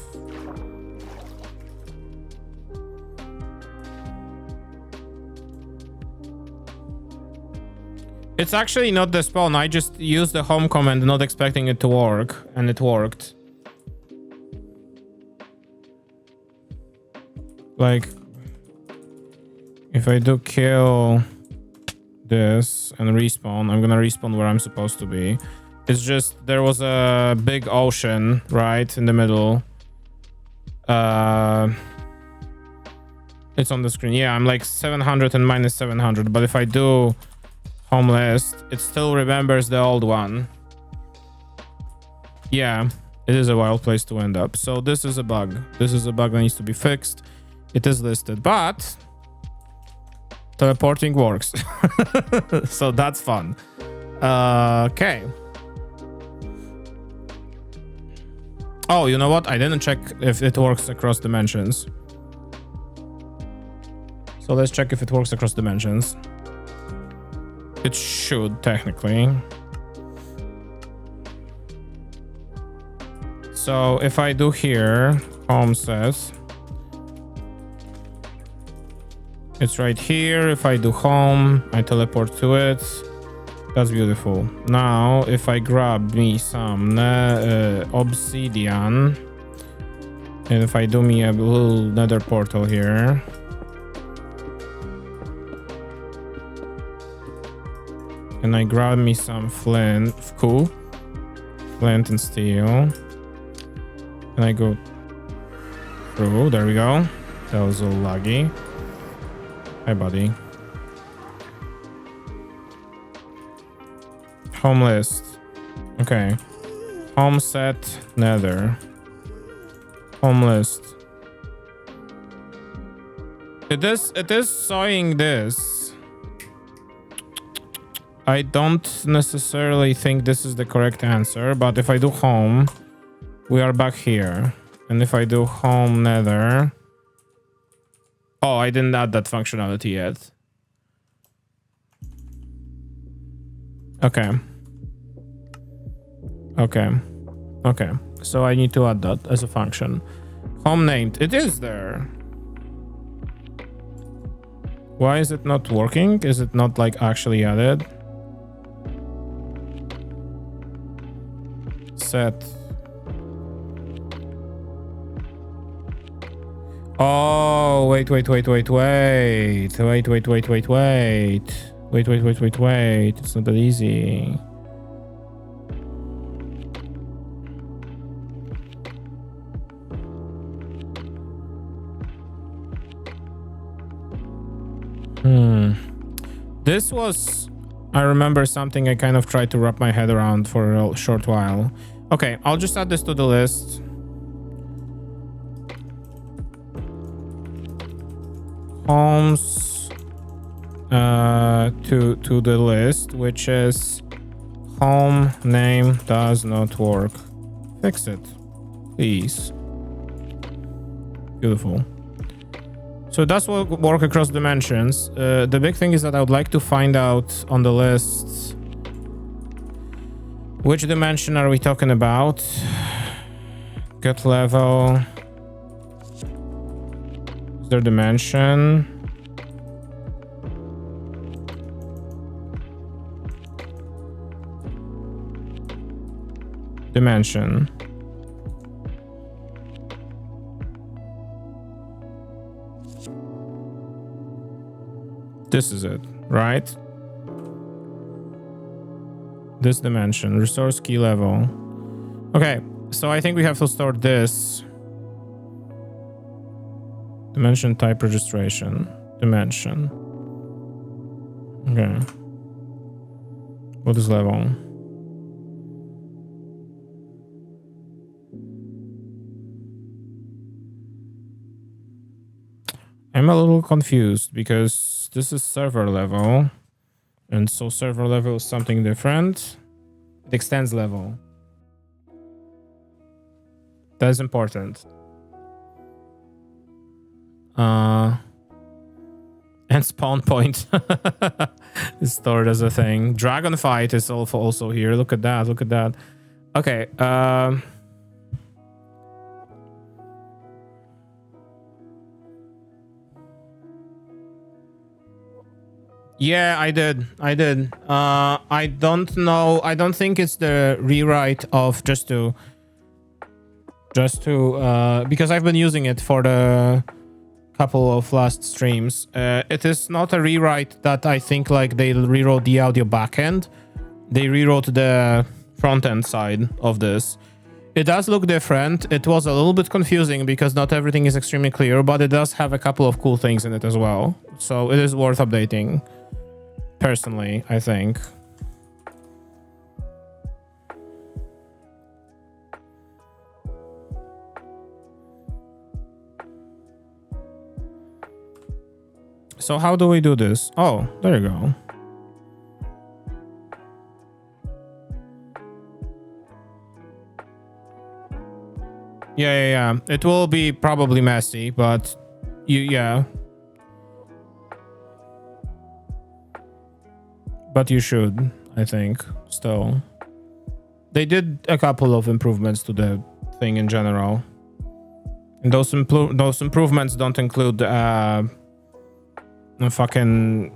It's actually not the spawn. I just used the home command not expecting it to work, and it worked. Like, if I do kill this and respawn, I'm gonna respawn where I'm supposed to be. It's just there was a big ocean right in the middle. It's on the screen. Yeah, I'm like 700 and minus 700, but if I do home list, it still remembers the old one. Yeah, it is a wild place to end up. So this is a bug. This is a bug that needs to be fixed. It is listed, but teleporting works. So that's fun. Okay. Oh, you know what? I didn't check if it works across dimensions. So let's check if it works across dimensions. It should, technically. So if I do here, home says it's right here. If I do home, I teleport to it. That's beautiful. Now, if I grab me some obsidian, and if I do me a little nether portal here, and I grab me some flint, cool, flint and steel, and I go through. There we go. That was a little laggy. Hi, buddy. Home list. Okay. Home set nether. Home list. It is sawing this. I don't necessarily think this is the correct answer, but if I do home, we are back here. And if I do home nether. Oh, I didn't add that functionality yet. Okay. Okay. Okay. So I need to add that as a function. Home named. It is there. Why is it not working? Is it not like actually added? Set. Oh, wait. It's not that easy. This was, I remember something I kind of tried to wrap my head around for a short while. Okay, I'll just add this to the list. Homes to the list, which is Home name does not work. Fix it, please. Beautiful. So that's what work across dimensions. The big thing is that I would like to find out on the list which dimension are we talking about. Get level. Is there dimension? Dimension. This is it, right? This dimension, resource key level. Okay, so I think we have to store this. Dimension type registration. Dimension. Okay. What is level? I'm a little confused because this is server level. And so server level is something different. It extends level. That is important. And spawn point is stored as a thing. Dragon fight is also here. Look at that. Look at that. Okay. Yeah, I did. I don't know. I don't think it's the rewrite of just to because I've been using it for the couple of last streams. It is not a rewrite that I think like they rewrote the audio backend. They rewrote the front end side of this. It does look different. It was a little bit confusing because not everything is extremely clear, but it does have a couple of cool things in it as well. So it is worth updating. Personally, I think. So how do we do this? Oh, there you go. Yeah. It will be probably messy, but yeah. But you should, I think, still. They did a couple of improvements to the thing in general. And those improvements don't include a fucking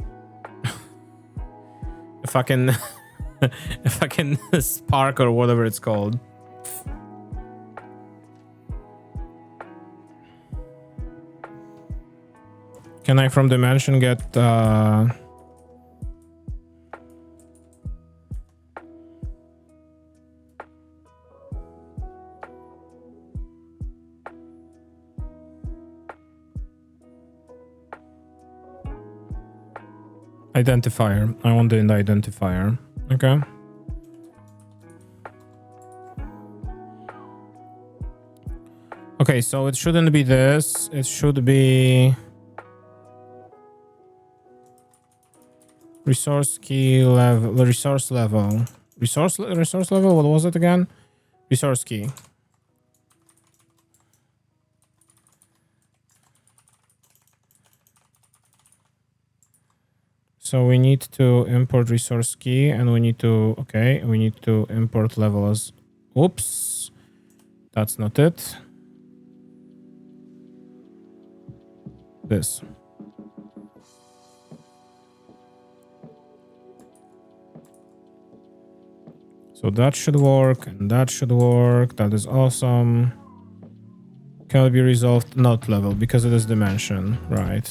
spark or whatever it's called. Can I from dimension get identifier? I want the identifier. Okay. Okay, so it shouldn't be this. It should be resource key level, resource level. Resource level, what was it again? Resource key. So we need to import resource key and we need to, okay, we need to import level as, oops, that's not it. This. So that should work and that should work. That is awesome. Cannot be resolved, not level, because it is dimension, right?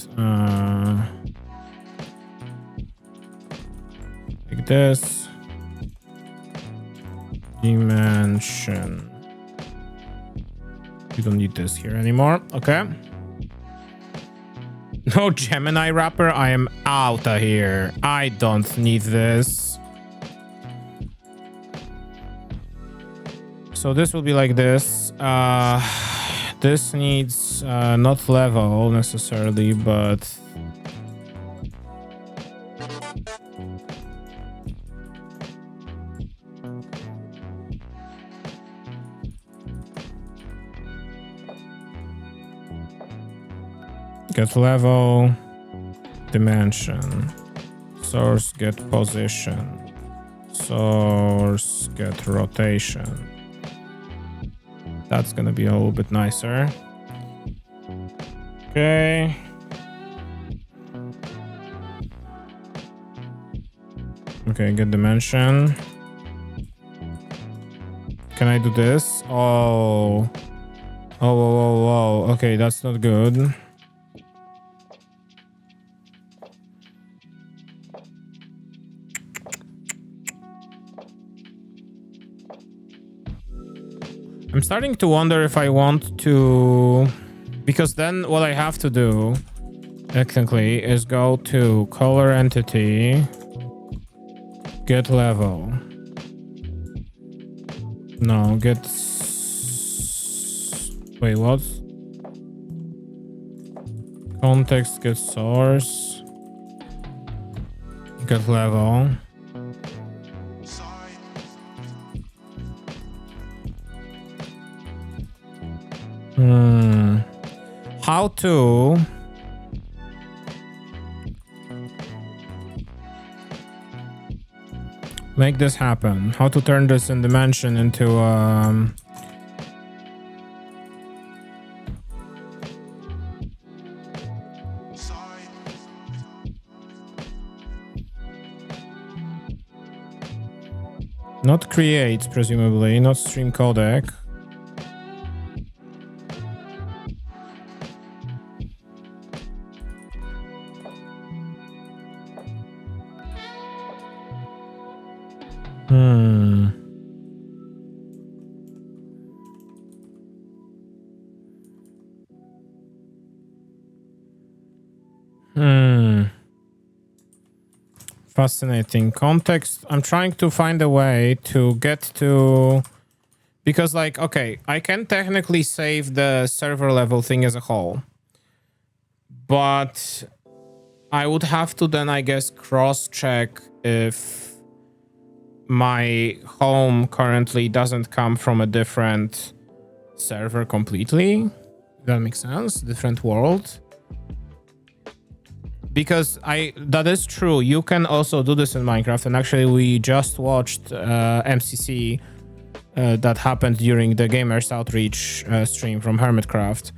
Like this. Dimension. You don't need this here anymore. Okay. No Gemini wrapper. I am out of here. I don't need this. So this will be like this. This needs not level necessarily, but Get level, dimension, source get position, source get rotation. That's gonna be a little bit nicer. Okay. Okay, get dimension. Can I do this? Oh. Oh, whoa, whoa, whoa. Okay, that's not good. I'm starting to wonder if I want to... Because then what I have to do, technically, is go to color entity, get level. No, get... Wait, what? Context, get source. Get level. How to... make this happen? How to turn this in dimension into not create, presumably, not stream codec. Fascinating. Context. I'm trying to find a way to get to... Because, like, okay, I can technically save the server level thing as a whole. But I would have to then, I guess, cross-check if my home currently doesn't come from a different server completely. Does that make sense? Different world. Because that is true. You can also do this in Minecraft. And actually, we just watched MCC that happened during the Gamers Outreach stream from Hermitcraft.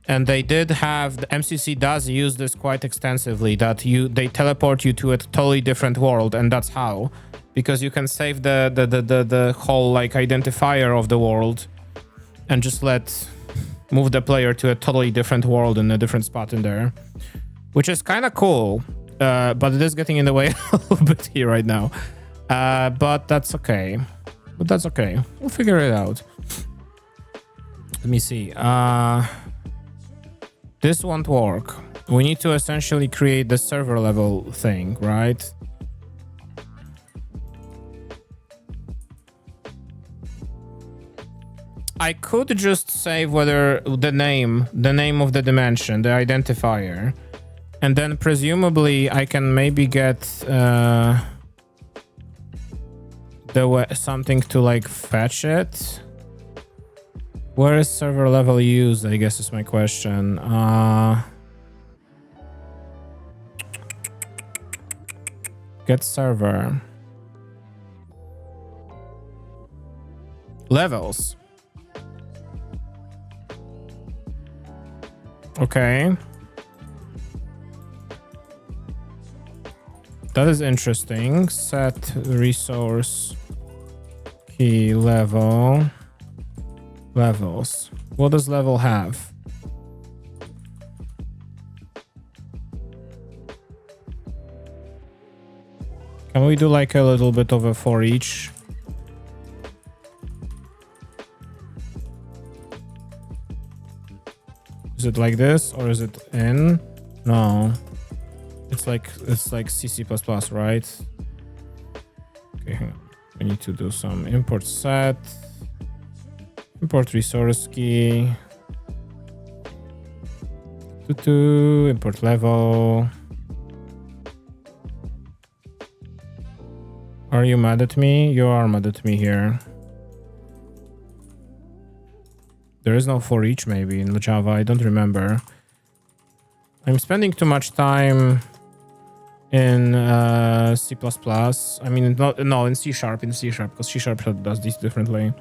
And they did have... The MCC does use this quite extensively, that they teleport you to a totally different world. And that's how. Because you can save the whole, like, identifier of the world. And just move the player to a totally different world in a different spot in there. Which is kind of cool, but it is getting in the way a little bit here right now. But that's okay. We'll figure it out. Let me see. This won't work. We need to essentially create the server level thing, right? I could just save whether the name of the dimension, the identifier. And then presumably I can maybe get something to like fetch it. Where is server level used? I guess is my question. Get server. Levels. Okay. That is interesting. Set resource key level. Levels. What does level have? Can we do like a little bit of a for each? Is it like this or is it in? No. It's like CC++, right? Okay, hang on. We need to do some import set, import resource key, import level. Are you mad at me? You are mad at me here. There is no for each maybe in Java. I don't remember. I'm spending too much time in C++. I mean, no, in C Sharp, because C Sharp does this differently.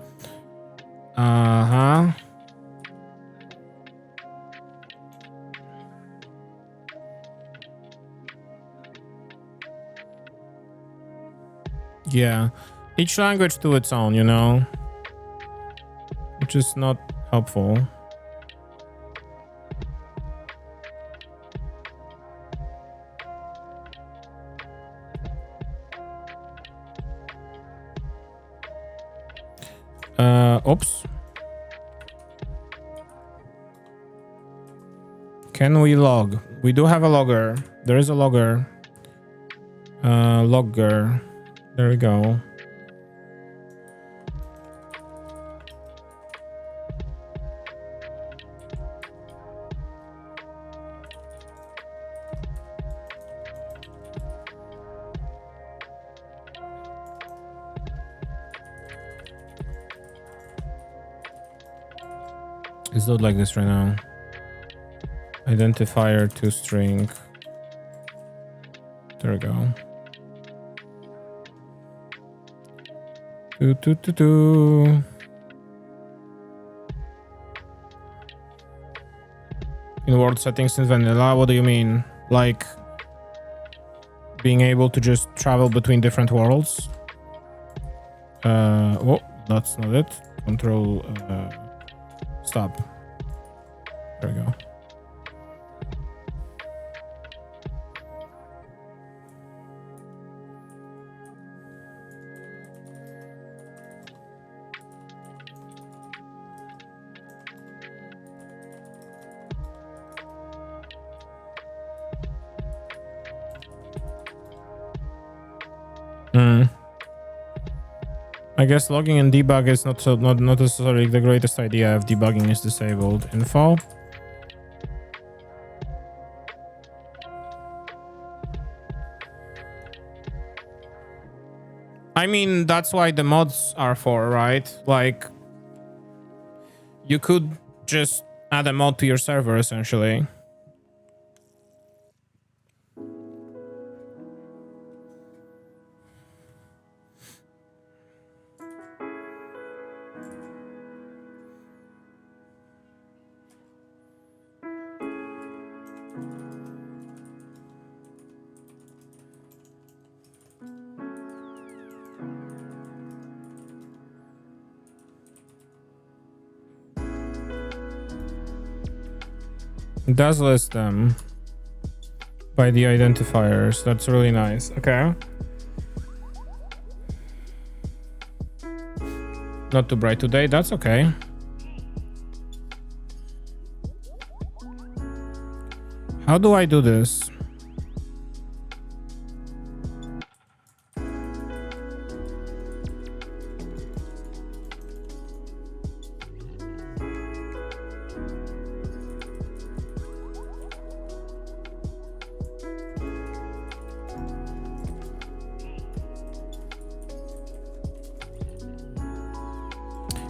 Yeah, each language to its own, you know, which is not helpful. Oops. Can we log? We do have a logger. There is a logger. Logger. There we go. It's not like this right now. Identifier to string. There we go. In word settings in vanilla, what do you mean? Like being able to just travel between different worlds? Oh, that's not it. Control stop. There we go. I guess logging and debug is not necessarily the greatest idea if debugging is disabled. Info. I mean, that's why the mods are for, right? Like, you could just add a mod to your server, essentially. It does list them by the identifiers. That's really nice. Okay. Not too bright today. That's okay. How do I do this?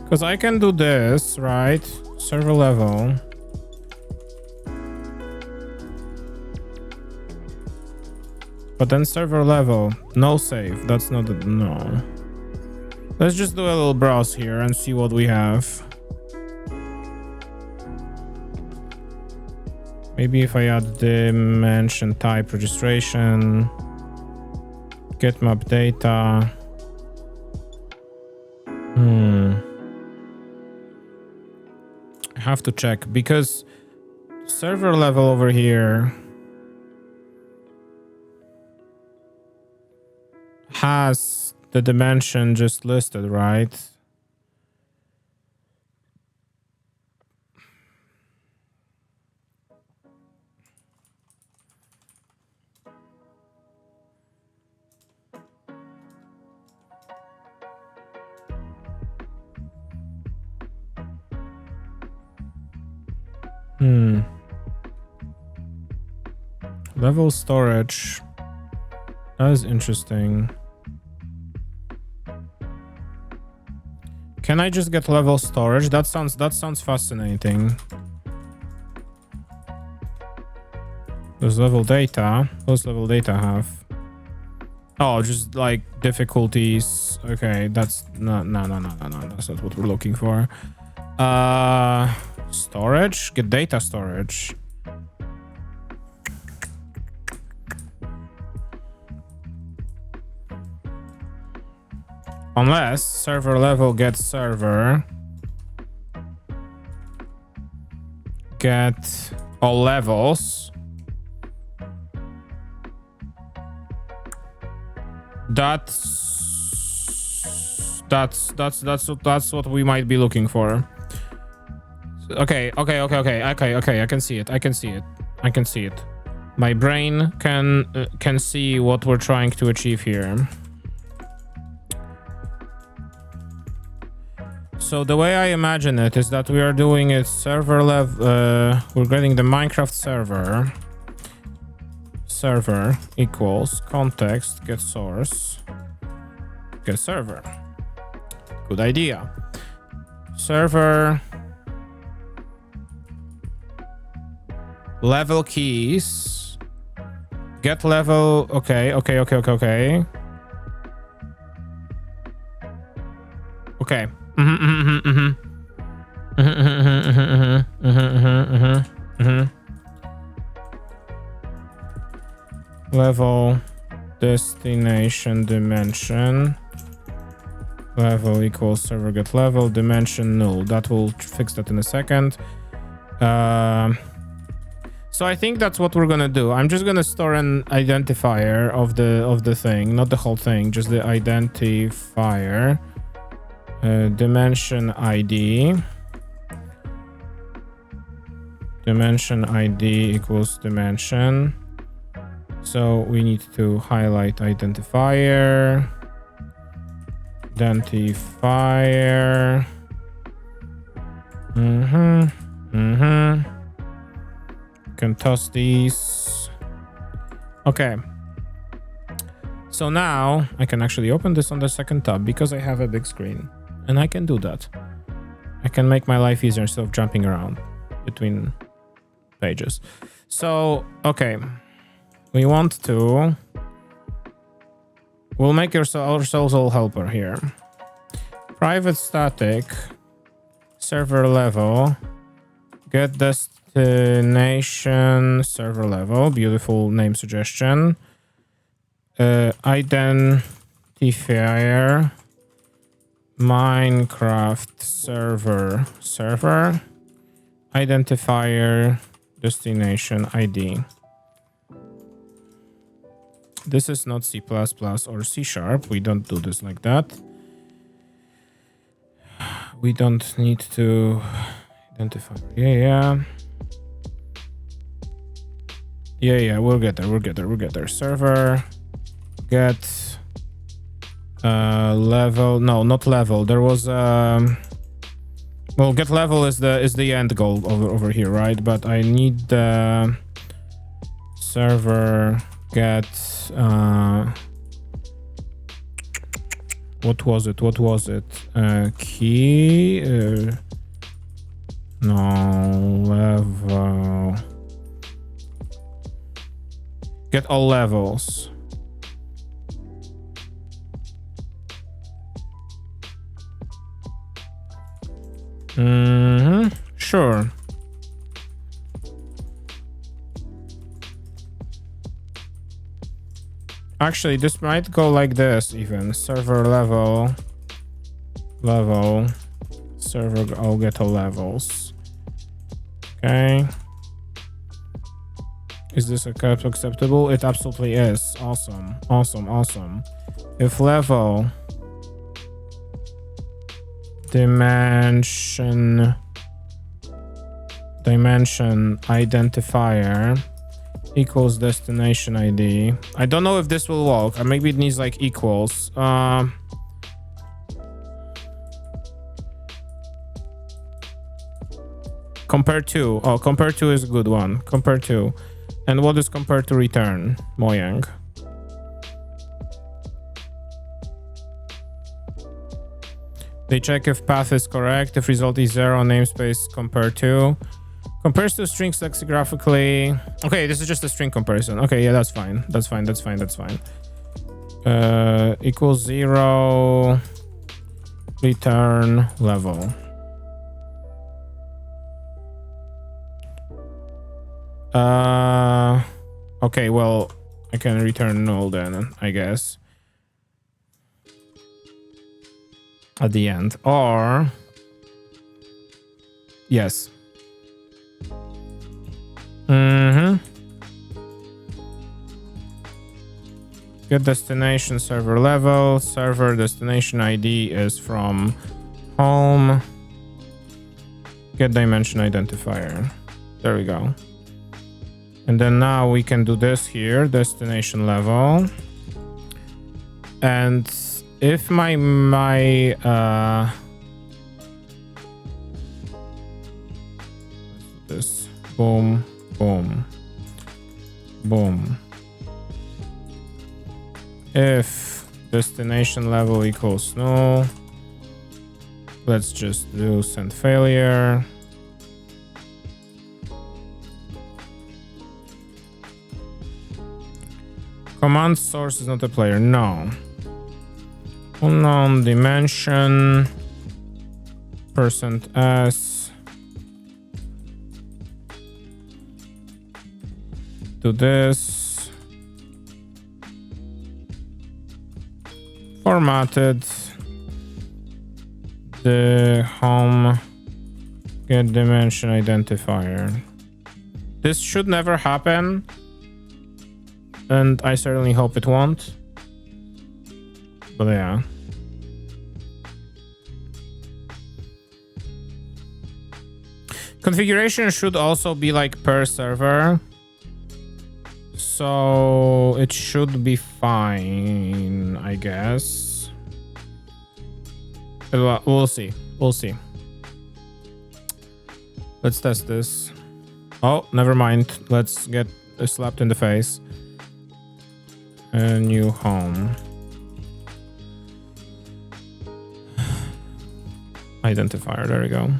Because I can do this, right? Server level. But then server level, no save. That's not a, no. Let's just do a little browse here and see what we have. Maybe if I add dimension type registration, get map data. I have to check because server level over here has the dimension just listed, right? Level storage. That is interesting. Can I just get level storage? That sounds fascinating. Those level data. Those level data have. Oh, just like difficulties. Okay, that's no. That's not what we're looking for. Storage. Get data storage. Unless server level gets server. Get all levels. That's what we might be looking for. Okay. I can see it. My brain can see what we're trying to achieve here. So the way I imagine it is that we are doing it server level. We're getting the Minecraft server equals context get source get server. Good idea. Server level keys get level. Okay. Level destination dimension level equals server get level dimension null. That will fix that in a second. So I think that's what we're gonna do. I'm just gonna store an identifier of the thing, not the whole thing, just the identifier. Dimension ID equals dimension. So we need to highlight identifier. Can toss these. Okay. So now I can actually open this on the second tab because I have a big screen. And I can do that. I can make my life easier instead of jumping around between pages. So, okay. We want to... We'll make ourselves all helper here. Private static. Server level. Get destination server level. Beautiful name suggestion. Identifier. Minecraft server identifier destination ID. This is not C++ or C#. We don't do this like that. We don't need to identify. Yeah, we'll get there. Server get level. No, not level. There was well, get level is the end goal over here, right? But I need the server get what was it? Key no level. Get all levels. Sure. Actually, this might go like this even. Server level. Server, I'll get all levels. Okay. Is this acceptable? It absolutely is. Awesome. If level dimension identifier equals destination ID. I don't know if this will work. Or maybe it needs like equals. Compare to. Oh, compare to is a good one. Compare to. And what is compare to return? Mojang. They check if path is correct. If result is 0, namespace compare to. Compares to strings lexicographically. Okay, this is just a string comparison. Okay, yeah, that's fine. That's fine. That's fine. That's fine. Equals 0. Return level. Okay, well, I can return null then, I guess. At the end. Or... Yes. Get destination server level. Server destination ID is from home. Get dimension identifier. There we go. And then now we can do this here, destination level. And if my this boom, boom, boom. If destination level equals null, let's just do send failure. Command source is not a player. No. Unknown dimension. %s. Do this. Formatted. The home. Get dimension identifier. This should never happen. And I certainly hope it won't. But yeah. Configuration should also be like per server. So it should be fine, I guess. We'll see. We'll see. Let's test this. Oh, never mind. Let's get slapped in the face. A new home. Identifier, there we go.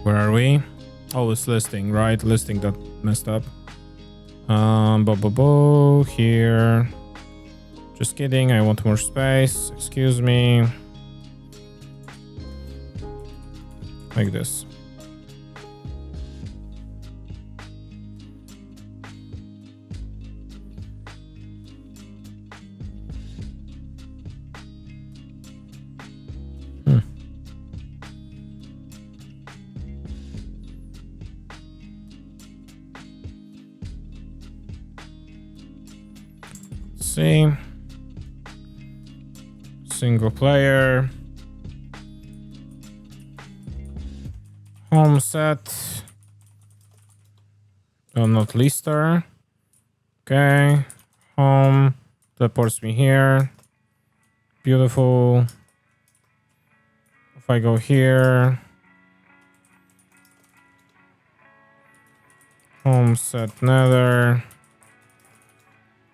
Where are we? Oh, it's listing, right? Listing that messed up. Here. Just kidding, I want more space. Excuse me. Like this. See, single player, home set, oh, not lister. Okay, home, teleports me here. Beautiful. If I go here, home set nether.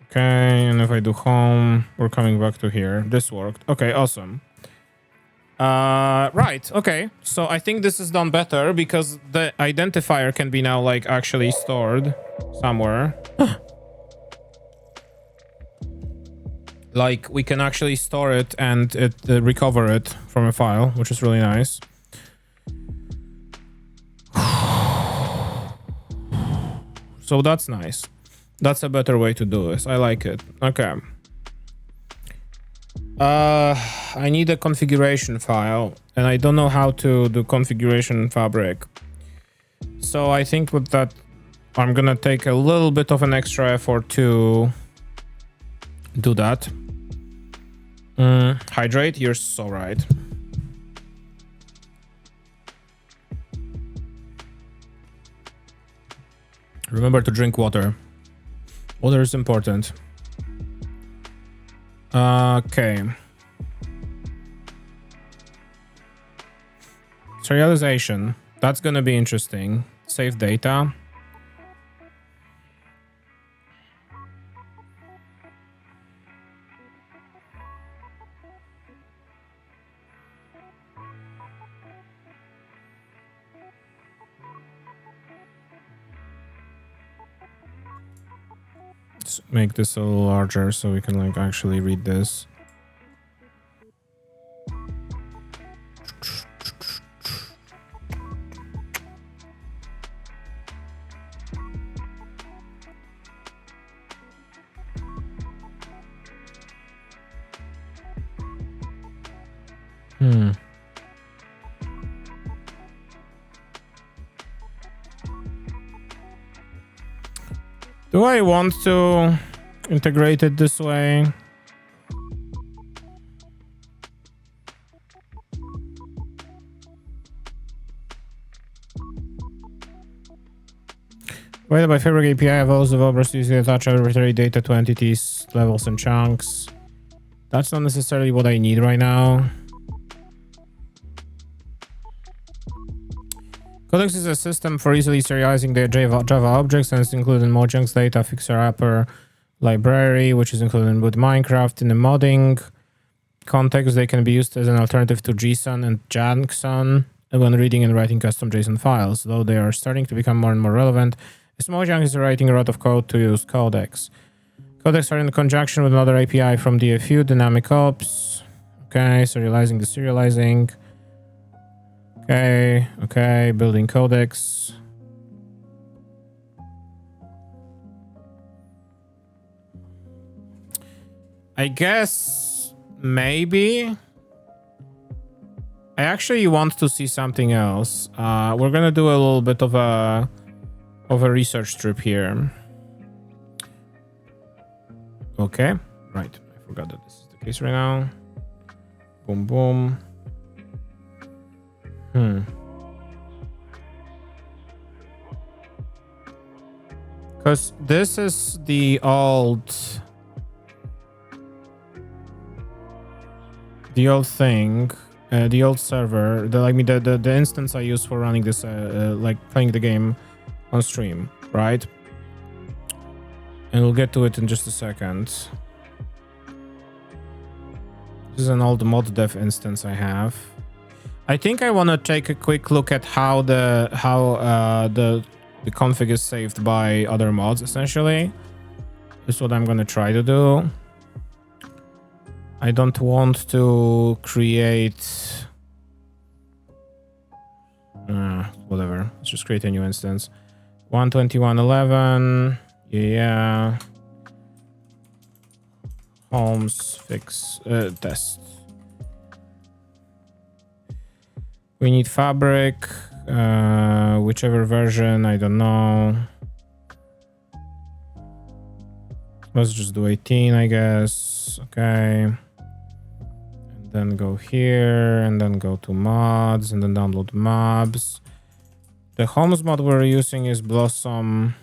Okay, and if I do home, we're coming back to here. This worked. Okay, awesome. Right, okay. So I think this is done better because the identifier can be now like actually stored somewhere. Like we can actually store it and recover it from a file, which is really nice. So that's nice. That's a better way to do this. I like it. Okay. I need a configuration file, and I don't know how to do configuration fabric. So I think with that, I'm gonna take a little bit of an extra effort to do that. Hydrate, you're so right. Remember to drink water. Water is important. Okay. Serialization. That's gonna be interesting. Save data. just make this a little larger so we can like actually read this. Do I want to integrate it this way? Provided by Fabric API, allows developers to easily attach arbitrary data to entities, levels, and chunks. That's not necessarily what I need right now. Codecs is a system for easily serializing the Java objects, and it's included in Mojang's data fixer wrapper library, which is included with Minecraft. In the modding context, they can be used as an alternative to JSON and JSON when reading and writing custom JSON files, though they are starting to become more and more relevant, as Mojang is writing a lot of code to use Codecs. Codecs are in conjunction with another API from DFU, Dynamic Ops. Okay, serializing the serializing. Okay, building codecs. I guess maybe I actually want to see something else. We're gonna do a little bit of a research trip here. Okay, right. I forgot that this is the case right now. Boom, boom. Because this is the old thing, the old server, the instance I use for running this, like playing the game on stream, right? And we'll get to it in just a second. This is an old mod dev instance I have. I think I want to take a quick look at how the config is saved by other mods, essentially. This is what I'm going to try to do. I don't want to create... whatever. Let's just create a new instance. 121.11. Yeah. Homes fix test. We need Fabric, whichever version, I don't know. Let's just do 18, I guess. Okay. And then go here, and then go to mods, and then download mobs. The Homes mod we're using is Blossom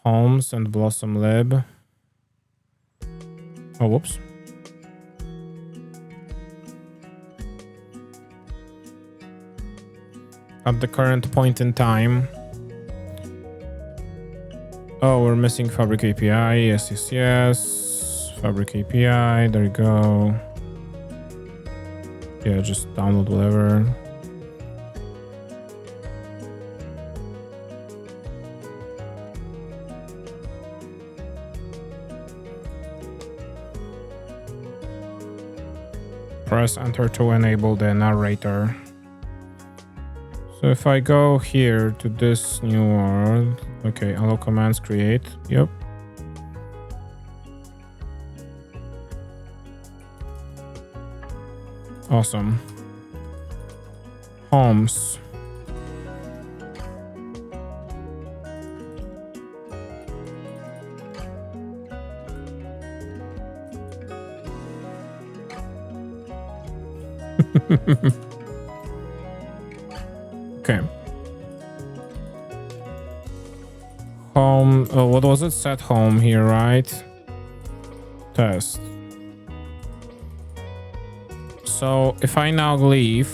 Homes and Blossom Lib. Oh, whoops. At the current point in time. Oh, we're missing Fabric API. Yes. Fabric API. There you go. Yeah, just download whatever. Press enter to enable the narrator. So if I go here to this new world, okay, allow commands create, yep. Awesome. Homes. Okay. Home. Oh, what was it? Set home here, right? Test. So if I now leave,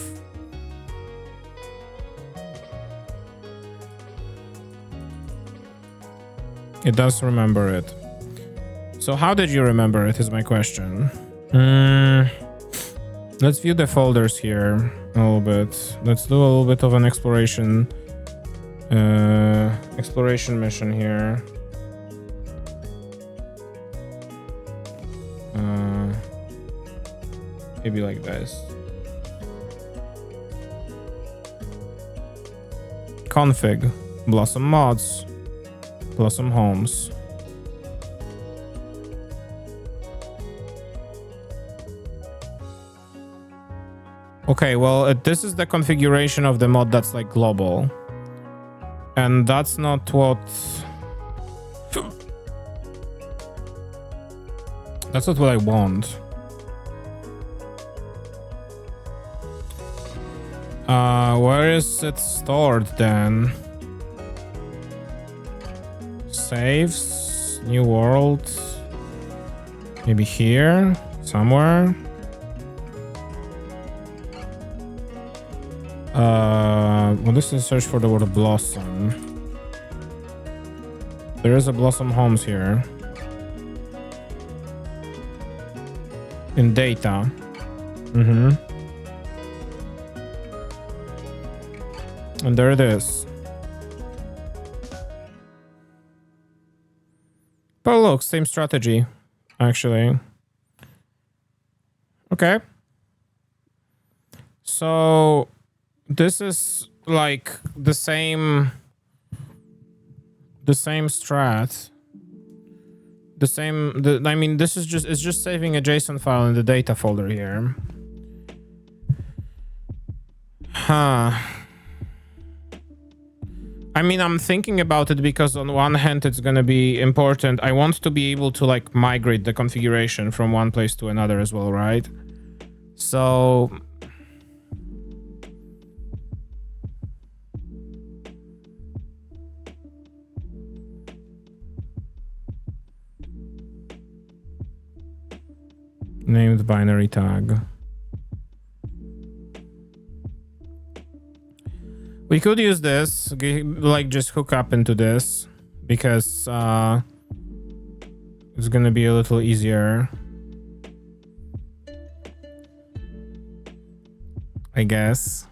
it does remember it. So how did you remember it is my question. Let's view the folders here a little bit. Let's do a little bit of an exploration mission here. Maybe like this. Config, Blossom mods, Blossom homes. Okay, well, this is the configuration of the mod that's like global. And that's not what... That's not what I want. Where is it stored then? Saves, new world. Maybe here, somewhere. Well, this is search for the word blossom. There is a blossom homes here. In data. And there it is. But look, same strategy, actually. Okay. So this is like the same strat. I mean, this is it's just saving a JSON file in the data folder here. Huh. I mean, I'm thinking about it because on one hand, it's going to be important. I want to be able to like migrate the configuration from one place to another as well, right? So... named binary tag. We could use this, like just hook up into this, because it's gonna be a little easier, I guess.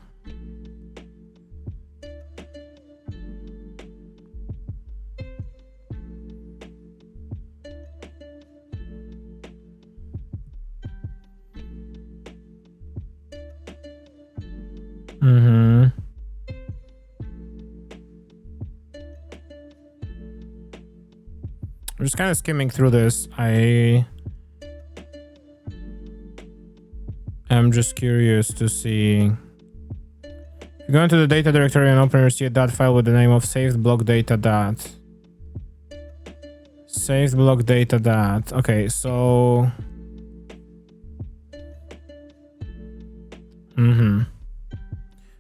I'm just kind of skimming through this. I am just curious to see. If you go into the data directory and open your .dat file with the name of SavedBlockData.dat. SavedBlockData.dat. Okay, so...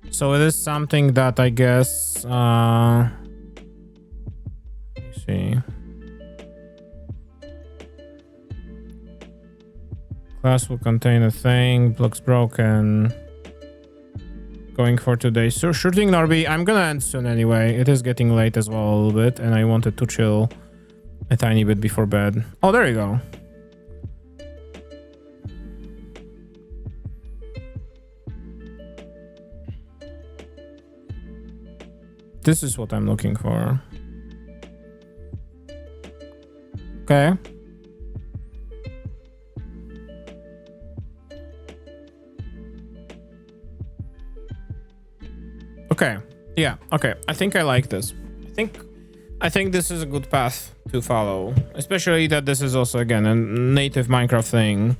So it is something that I guess... let me see. Class will contain a thing. Blocks broken. Going for today. So sure thing, Norby. I'm gonna end soon anyway. It is getting late as well a little bit, and I wanted to chill a tiny bit before bed. Oh, there you go. This is what I'm looking for. Okay. Okay. Yeah. Okay. I think I like this. I think this is a good path to follow, especially that this is also again a native Minecraft thing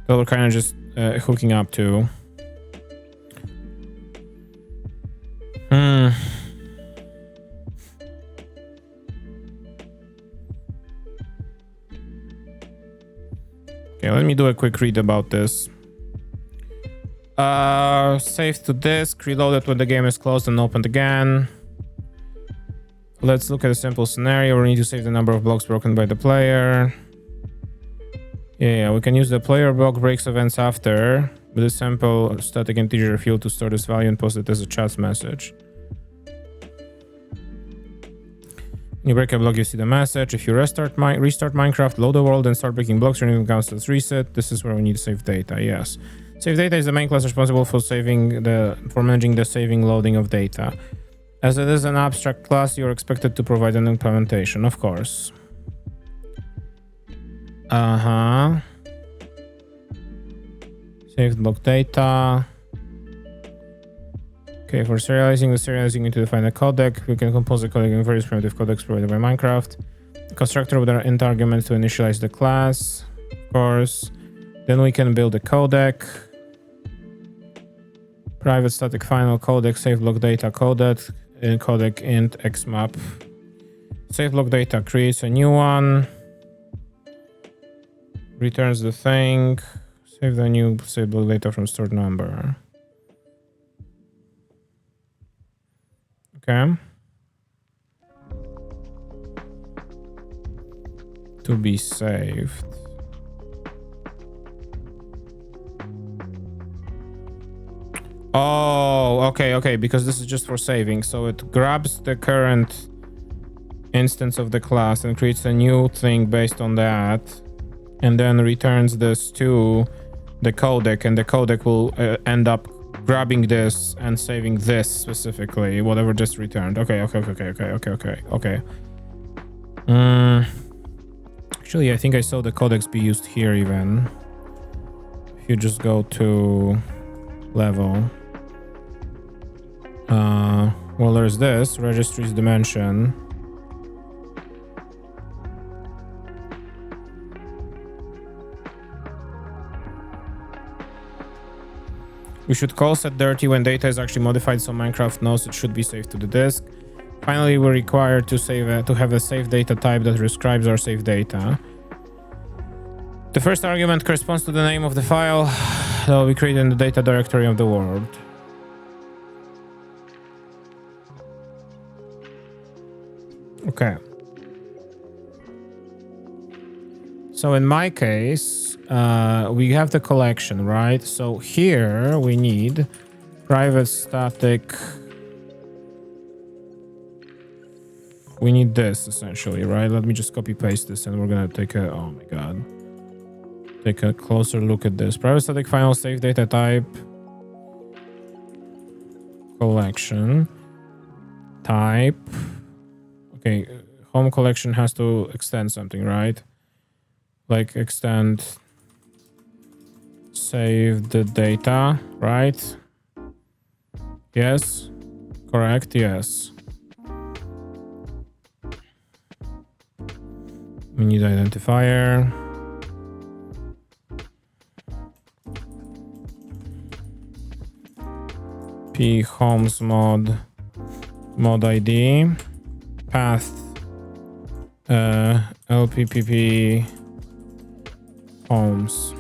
that we're kind of just hooking up to. Okay, let me do a quick read about this. Save to disk, reload it when the game is closed and opened again. Let's look at a simple scenario. We need to save the number of blocks broken by the player. Yeah, we can use the player block breaks events after with a simple static integer field to store this value and post it as a chat message. When you break a block, you see the message. If you restart Minecraft, load the world and start breaking blocks, your name counts as reset. This is where we need to save data. Yes. SavedData is the main class responsible for managing the saving loading of data. As it is an abstract class, you're expected to provide an implementation, of course. Saved block data. Okay, for serializing the serializing, you need to define a codec. We can compose the codec in various primitive codecs provided by Minecraft. The constructor with our int argument to initialize the class, of course. Then we can build a codec. Private static final codec, save block data codec, in codec int xmap. Save block data creates a new one. Returns the thing. Save the new save block data from stored number. Okay. To be saved. Oh, okay, because this is just for saving. So it grabs the current instance of the class and creates a new thing based on that, and then returns this to the codec, and the codec will end up grabbing this and saving this specifically, whatever just returned. Okay. Actually, I think I saw the codecs be used here even. If you just go to level. Well, there's this registries dimension. We should call setDirty when data is actually modified, so Minecraft knows it should be saved to the disk. Finally, we're required to have a save data type that describes our save data. The first argument corresponds to the name of the file that will be created in the data directory of the world. Okay. So in my case, we have the collection, right? So here we need private static. We need this essentially, right? Let me just copy paste this and we're gonna take a, oh my god. Take a closer look at this. Private static final save data type. Collection. Type. Okay, home collection has to extend something, right? Like extend save the data, right? Yes. Correct, yes. We need identifier. P homes mod ID path LPPP homes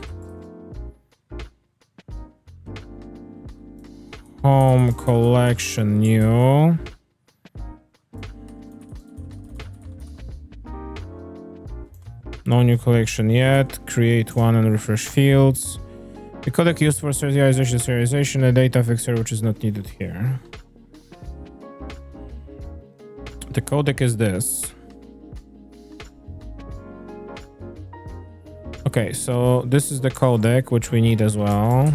home collection new no new collection yet. Create one and refresh fields. The codec used for serialization, a data fixer which is not needed here. The codec is this. Okay, so this is the codec which we need as well.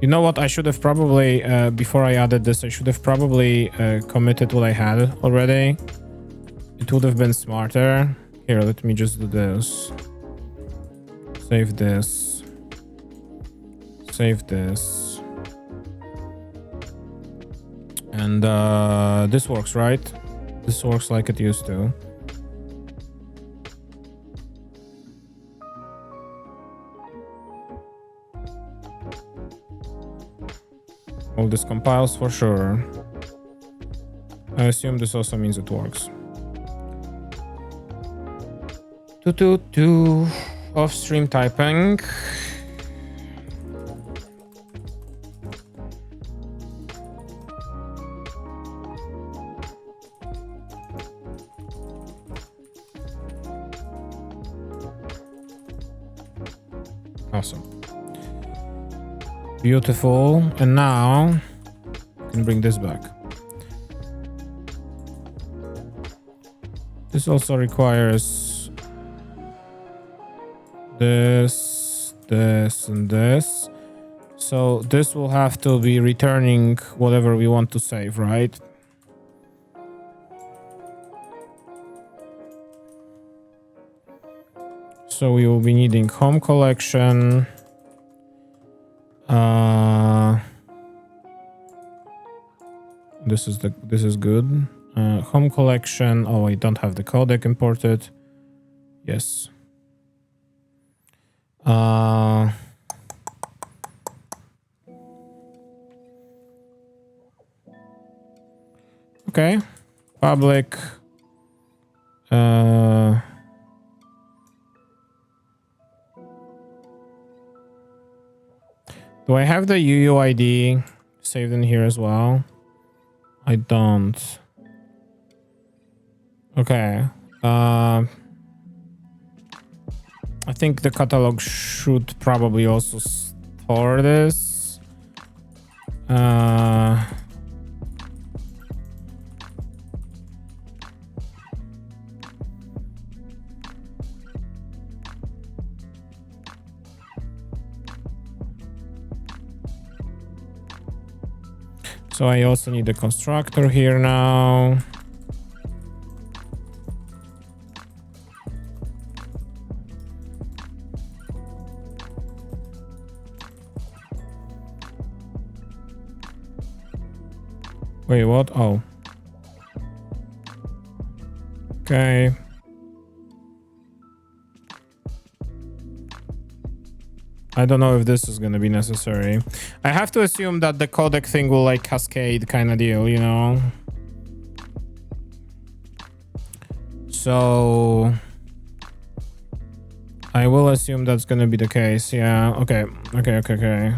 You know what? I should have probably, before I added this, I should have probably committed what I had already. It would have been smarter. Here, let me just do this. Save this. Save this. And this works, right? This works like it used to. Well, this compiles for sure. I assume this also means it works. Off-stream typing. Awesome. Beautiful. And now I can bring this back. This also requires this, and this. So this will have to be returning whatever we want to save, right? So we will be needing home collection. This is good. Home collection. Oh, I don't have the codec imported. Yes. Okay. Public. Do I have the UUID saved in here as well? I don't. Okay. I think the catalog should probably also store this. So I also need the constructor here now. Wait, what? Oh. Okay. I don't know if this is going to be necessary. I have to assume that the codec thing will like cascade kind of deal, you know? So I will assume that's going to be the case. Yeah. Okay. Okay.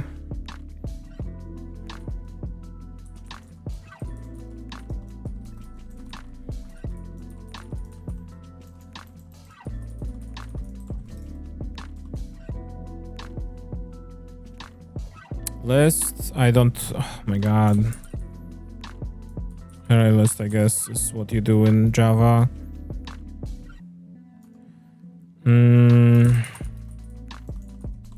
List. I don't. Oh my god. Array list, I guess, is what you do in Java.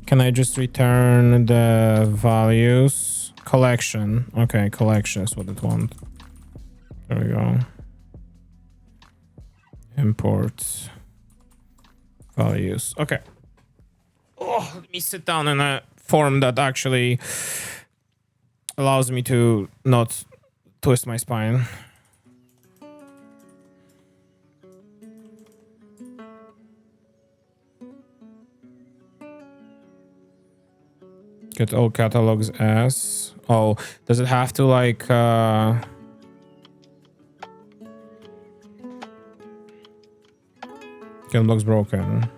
Can I just return the values? Collection. Okay, collection is what it wants. There we go. Import values. Okay. Oh, let me sit down in a form that actually allows me to not twist my spine. Get all catalogs as. Oh, does it have to like catalog's broken.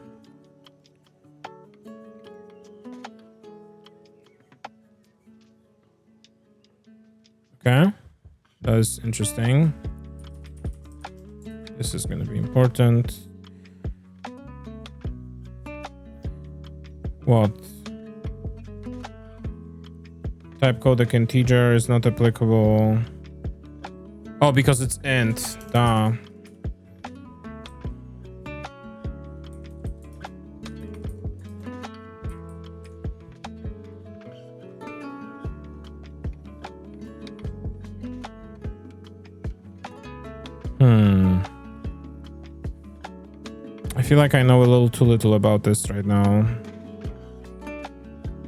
Okay, that's interesting. This is going to be important. What? Type codec integer is not applicable. Oh, because it's int. Duh. I feel like I know a little too little about this right now.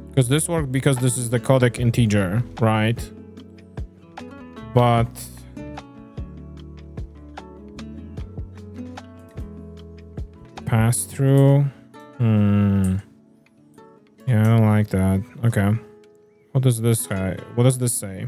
Because this worked because this is the codec integer, right? But pass through. Yeah, I don't like that. Okay. What does this say? What does this say?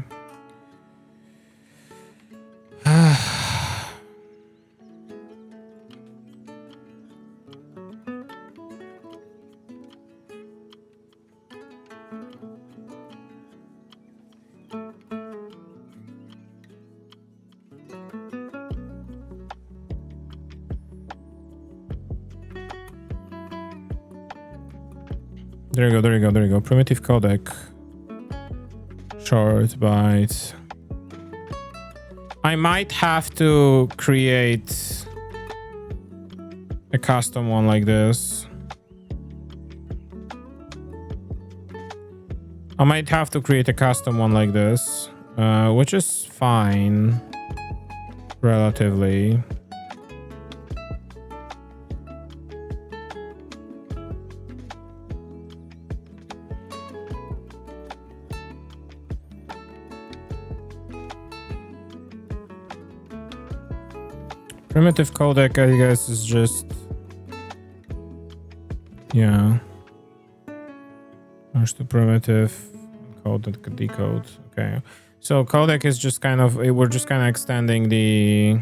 There you go. Primitive codec. Short byte. I might have to create a custom one like this. Which is fine, relatively. Primitive codec, I guess, is just... Yeah. Merge to primitive, codec, decode. Okay. So codec is just kind of... We're just kind of extending the...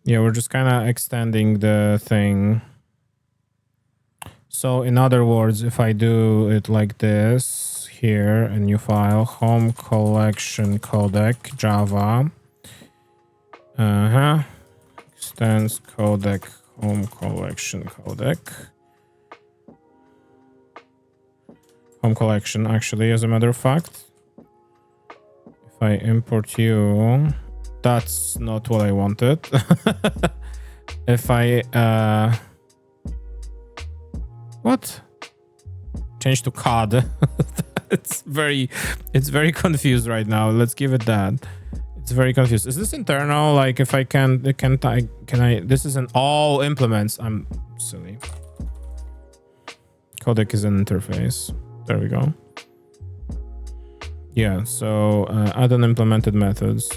Yeah, we're just kind of extending the thing. So in other words, if I do it like this, here, a new file, home collection codec, Java. Extends codec, home collection codec. Home collection, actually, as a matter of fact. If I import you, that's not what I wanted. If I, what? Change to COD. it's very confused right now. Let's give it that. It's very confused. Is this internal? Like, if I can I? This isn't all implements. I'm silly. Codec is an interface. There we go. Yeah. So add unimplemented methods.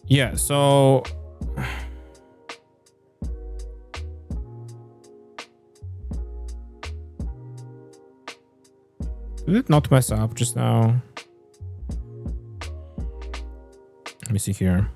Yeah. So. Did it not mess up just now? Let me see here.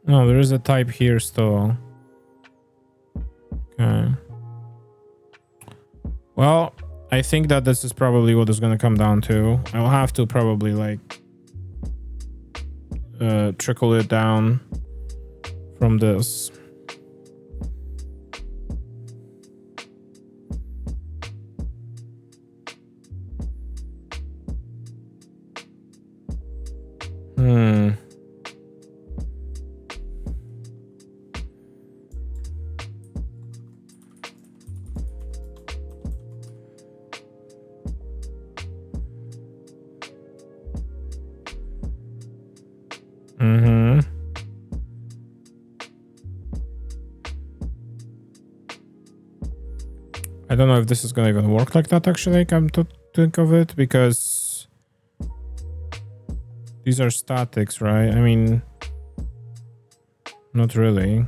No, there is a type here still. Okay. Well, I think that this is probably what it's going to come down to. I'll have to probably like trickle it down from this. I don't know if this is gonna even work like that, actually, come to think of it, because these are statics, right? I mean, not really.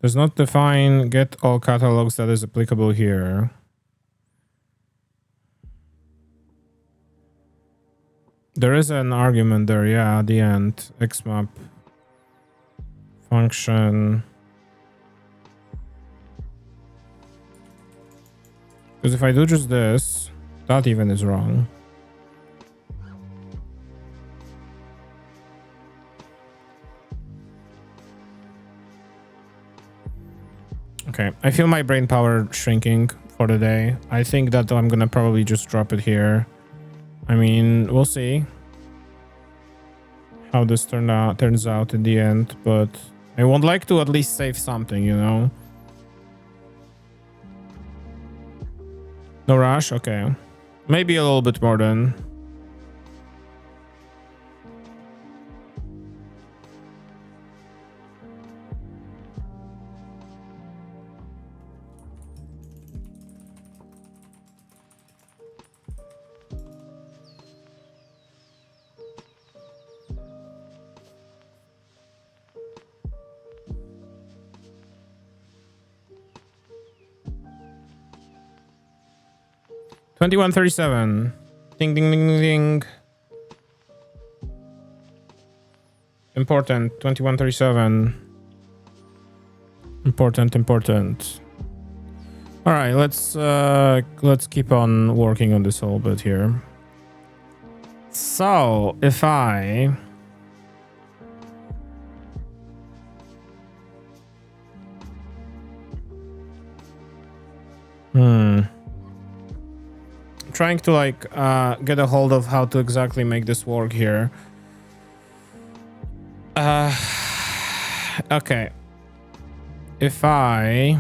Does not define get all catalogs that is applicable here. There is an argument there, yeah, at the end. Xmap function. Because if I do just this, that even is wrong. Okay, I feel my brain power shrinking for the day. I think that I'm gonna probably just drop it here. I mean, we'll see how this turns out in the end, but I would like to at least save something, you know? No rush? Okay. Maybe a little bit more then. $21.37. Ding ding ding ding ding. Important. 21.37. Important. All right, let's keep on working on this a little bit here. So if I Trying to like get a hold of how to exactly make this work here. Okay. If I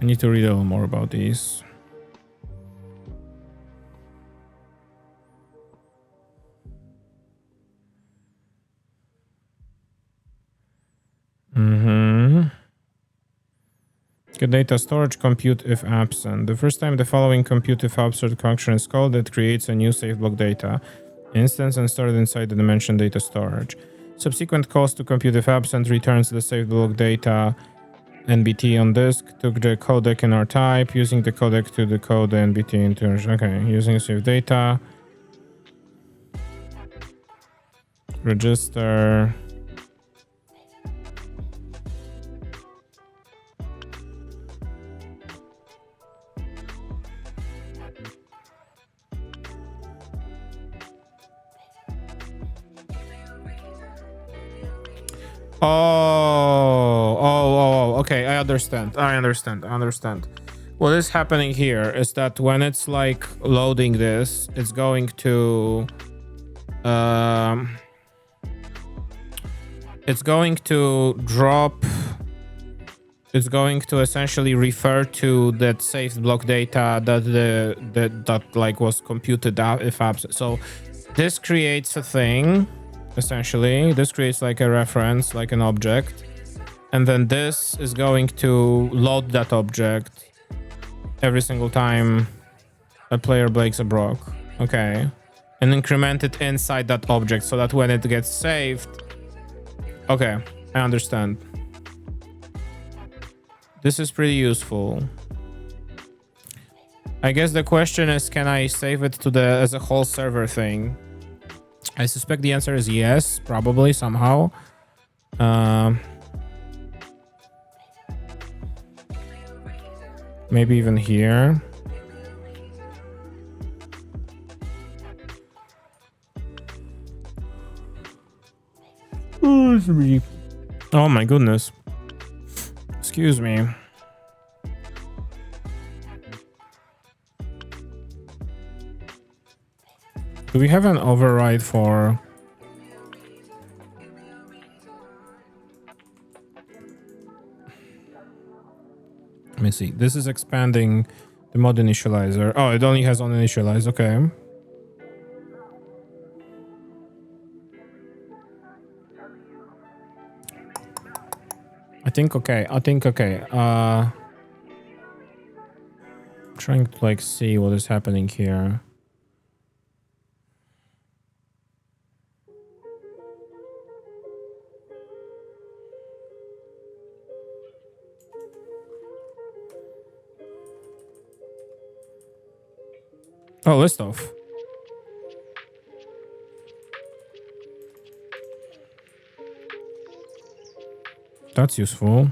need to read a little more about these. Get data storage compute if absent. The first time the following compute if absent function is called, it creates a new save block data instance and stored inside the dimension data storage. Subsequent calls to compute if absent returns the save block data NBT on disk to the codec in our type, using the codec to decode the NBT into. Okay, using save data. Register. Oh, okay, I understand. What is happening here is that when it's like loading this, it's going to drop, it's going to essentially refer to that saved block data that like was computed if absent. So this creates a thing. Essentially, this creates like a reference, like an object, and then this is going to load that object every single time a player breaks a block. Okay, and increment it inside that object so that when it gets saved. Okay, I understand. This is pretty useful. I guess the question is, can I save it to the as a whole server thing? I suspect the answer is yes, probably somehow. Maybe even here. Oh my goodness. Excuse me. Do we have an override for... Let me see. This is expanding the mod initializer. Oh, it only has on initialize. Okay. I think okay. Trying to like see what is happening here. Oh, list off. That's useful.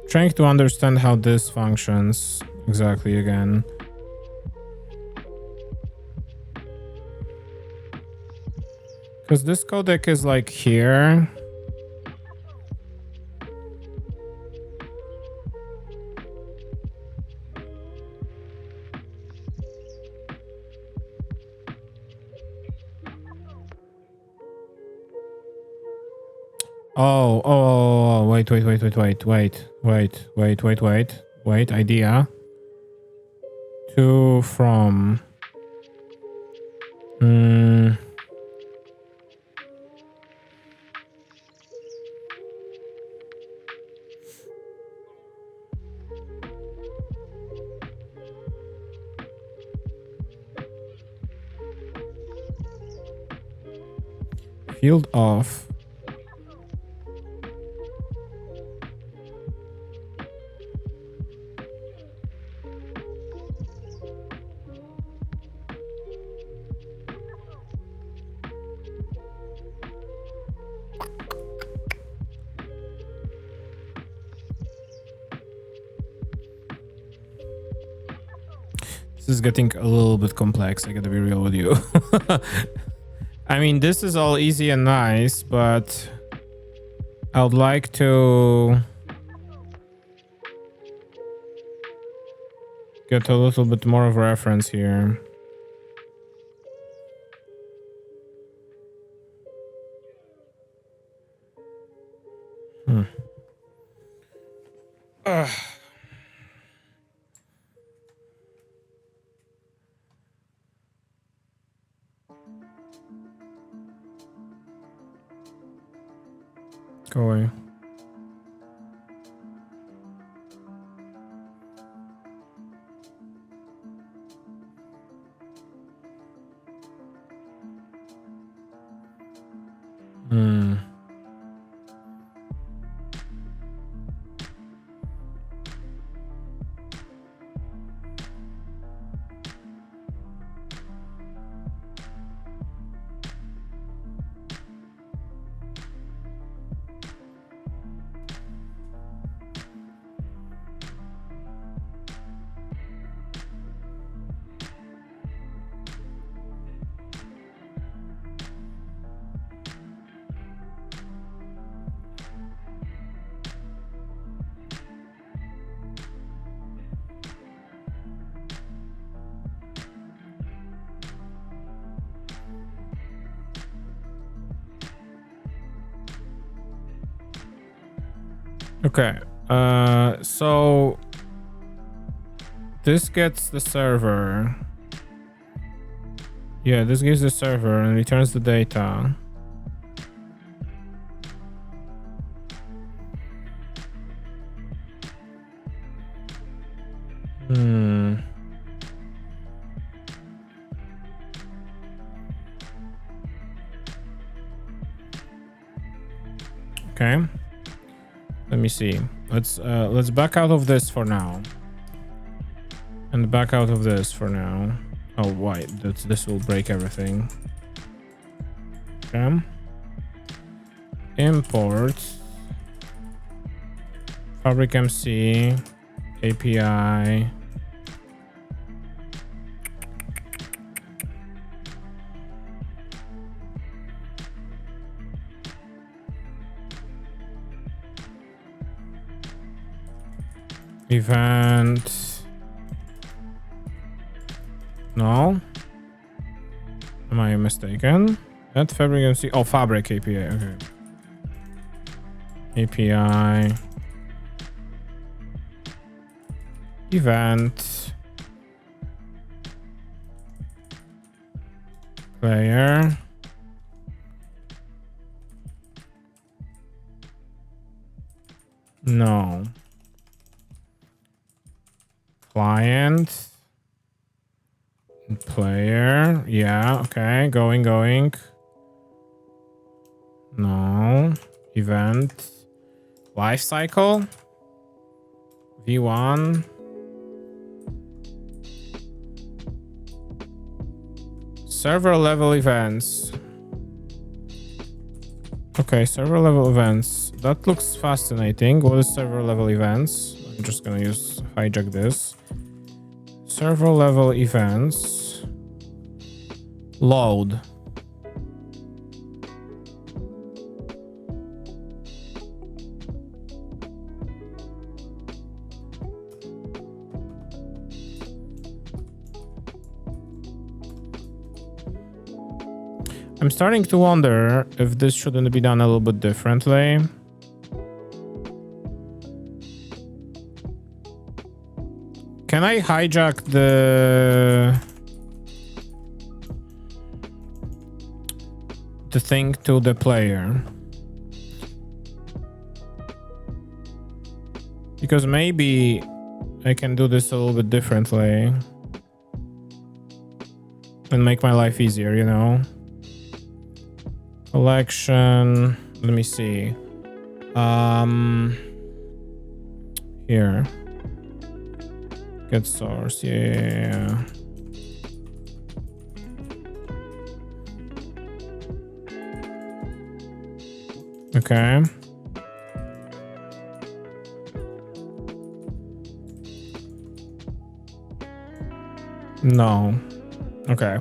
Trying to understand how this functions exactly again. Because this codec is like here. Oh, wait, idea. To, from. Field off. This is getting a little bit complex. I gotta be real with you. I mean, this is all easy and nice, but I would like to get a little bit more of a reference here. Go away. Okay, so this gets the server. Yeah, this gives the server and returns the data. Okay. Let me see. Let's back out of this for now. And back out of this for now. Oh, wait. This will break everything. Okay. Import. Fabric MC. API. Event. No. Am I mistaken? That Fabric MC. Oh, Fabric API. Okay. API. Event. Player. No. Client. Player. Yeah, okay. Going. No. Event. Lifecycle. V1. Server level events. Okay, server level events. That looks fascinating. What is server level events? I'm just gonna hijack this. Server level events. Load. I'm starting to wonder if this shouldn't be done a little bit differently. Can I hijack the thing to the player? Because maybe I can do this a little bit differently and make my life easier, you know? Collection. Let me see. Here. Get source. Yeah. Okay. No. Okay.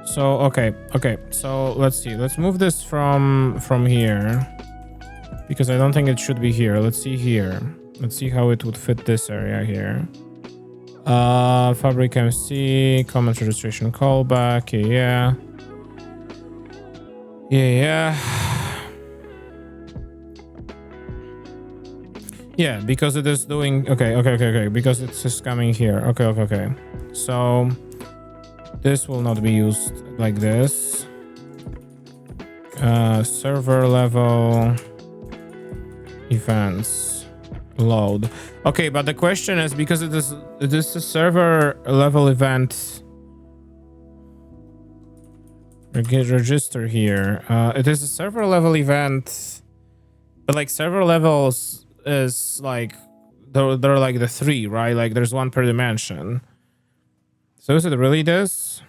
So okay. So let's see. Let's move this from here because I don't think it should be here. Let's see here. Let's see how it would fit this area here. Fabric MC, comment registration callback. Yeah. Yeah, because it is doing okay, because it's just coming here. Okay. So this will not be used like this. Server level events load. Okay, but the question is, because it is a server level event register here. It is a server level event, but like server levels is like they're like the 3, right? Like there's one per dimension. So is it really this?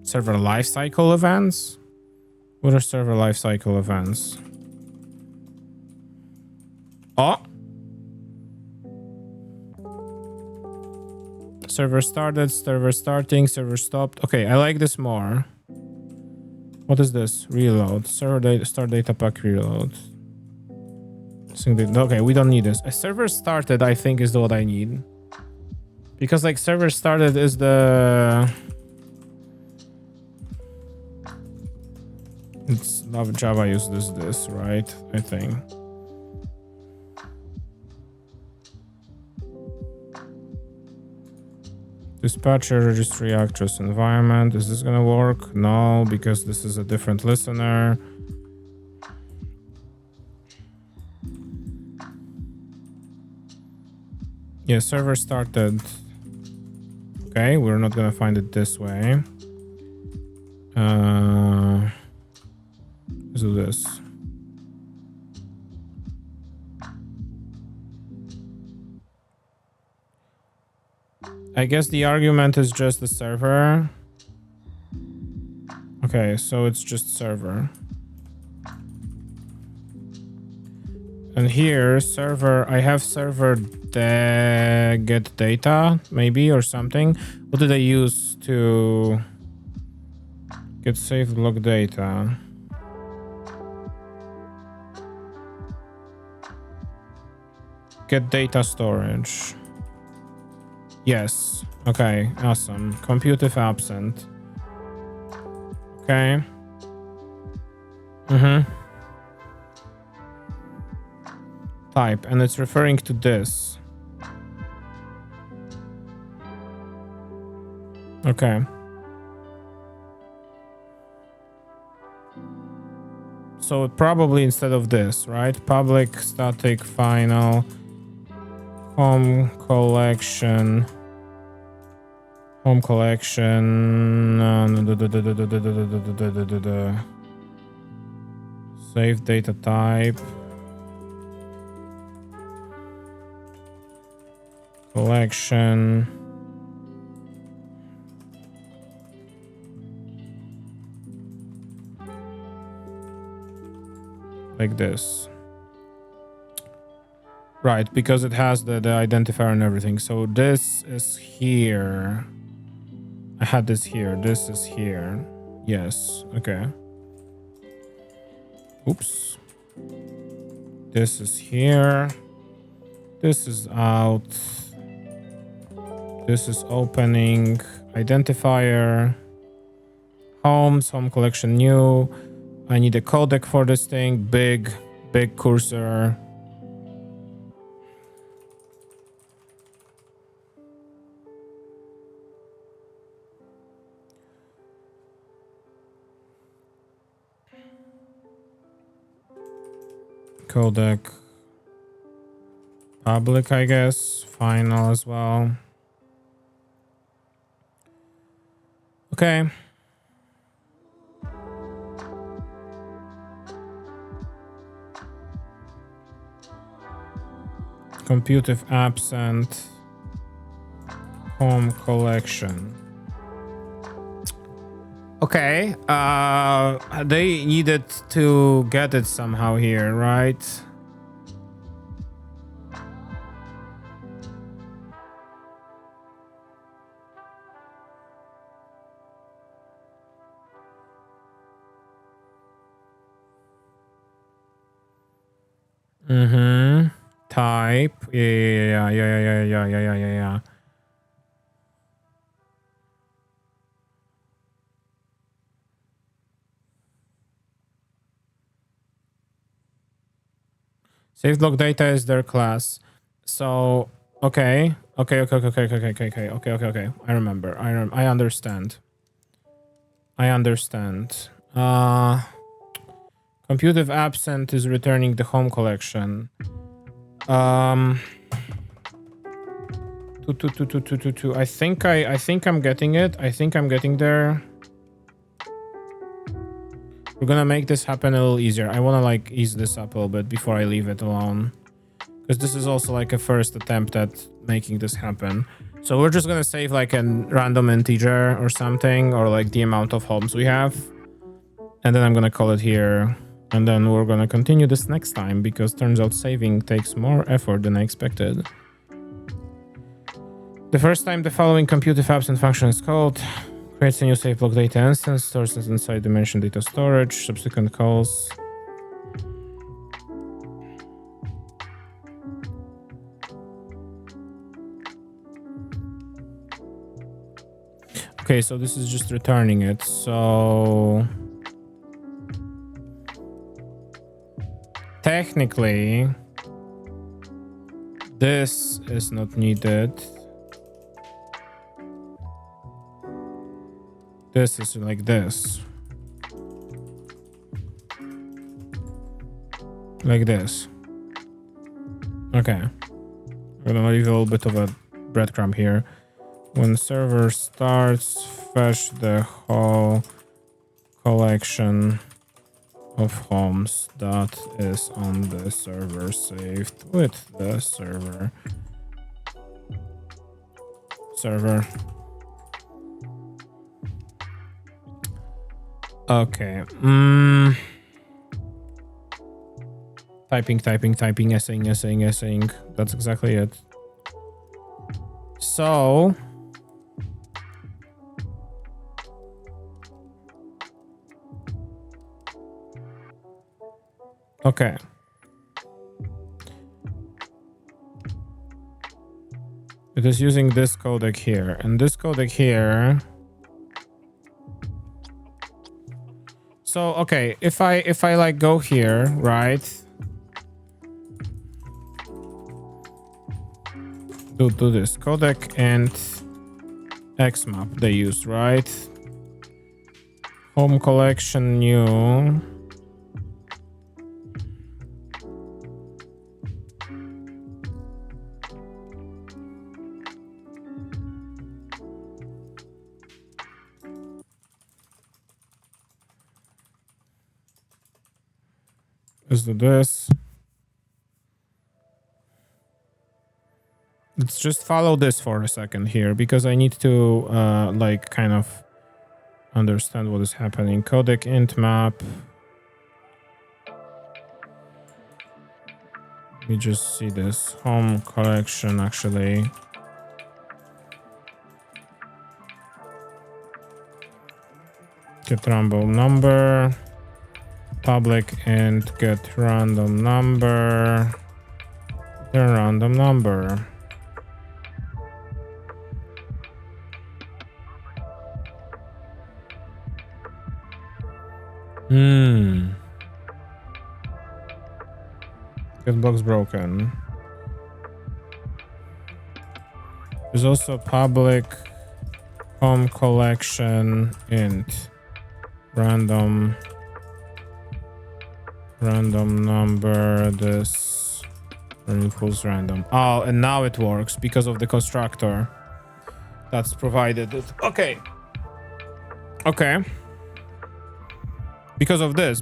Server lifecycle events? What are server lifecycle events? Oh! Server started, server starting, server stopped. Okay, I like this more. What is this? Reload. Server data, start data pack reload. Okay, we don't need this. A server started, I think, is what I need. Because like server started is the... It's not Java uses this, right? I think. Dispatcher registry actress environment. Is this gonna work? No, because this is a different listener. Yeah, server started. Okay, we're not gonna find it this way. Let's do this. I guess the argument is just the server. Okay, so it's just server. And here, server, I have server get data, maybe, or something. What did I use to get saved log data? Get data storage. Yes. Okay, awesome. Compute if absent. Okay. Type, and it's referring to this. Okay. So probably instead of this, right? Public static final home collection. Save data type. Collection. Like this. Right, because it has the identifier and everything. So this is here. I had this here. This is here. Yes. Okay. Oops. This is here. This is out. This is opening. Identifier. Homes. Home collection new. I need a codec for this thing. Big cursor. Codec. Public, I guess. Final as well. Okay. Compute if absent. Home collection. Okay. They needed to get it somehow here, right? Mm-hmm. Type. Yeah. Save block data is their class. So okay. Okay. I remember. I understand. Computive absent is returning the home collection. Two. I think I'm getting it. I think I'm getting there. We're gonna make this happen a little easier. I wanna like ease this up a little bit before I leave it alone, because this is also like a first attempt at making this happen. So we're just gonna save like a random integer or something, or like the amount of homes we have, and then I'm gonna call it here, and then we're gonna continue this next time, because turns out saving takes more effort than I expected. The first time the following computive absent function is called, creates a new save block data instance, stores it inside the mentioned data storage, subsequent calls. Okay, so this is just returning it. So technically this is not needed. This is like this. Like this. Okay. I'm gonna leave a little bit of a breadcrumb here. When server starts, fetch the whole collection of homes that is on the server saved with the server. Okay. Typing, essaying. That's exactly it. So okay. It is using this codec here, and this codec here. So okay, if I like go here, right? Do this codec and xmap they use, right? Home collection new. Let's do this. Let's just follow this for a second here, because I need to like kind of understand what is happening. Codec int map. Let me just see this home collection actually. Get random number. Public and get random number. The random number. Get box broken. There's also public home collection int random number. This equals random. Oh, and now it works because of the constructor that's provided. Okay. Because of this,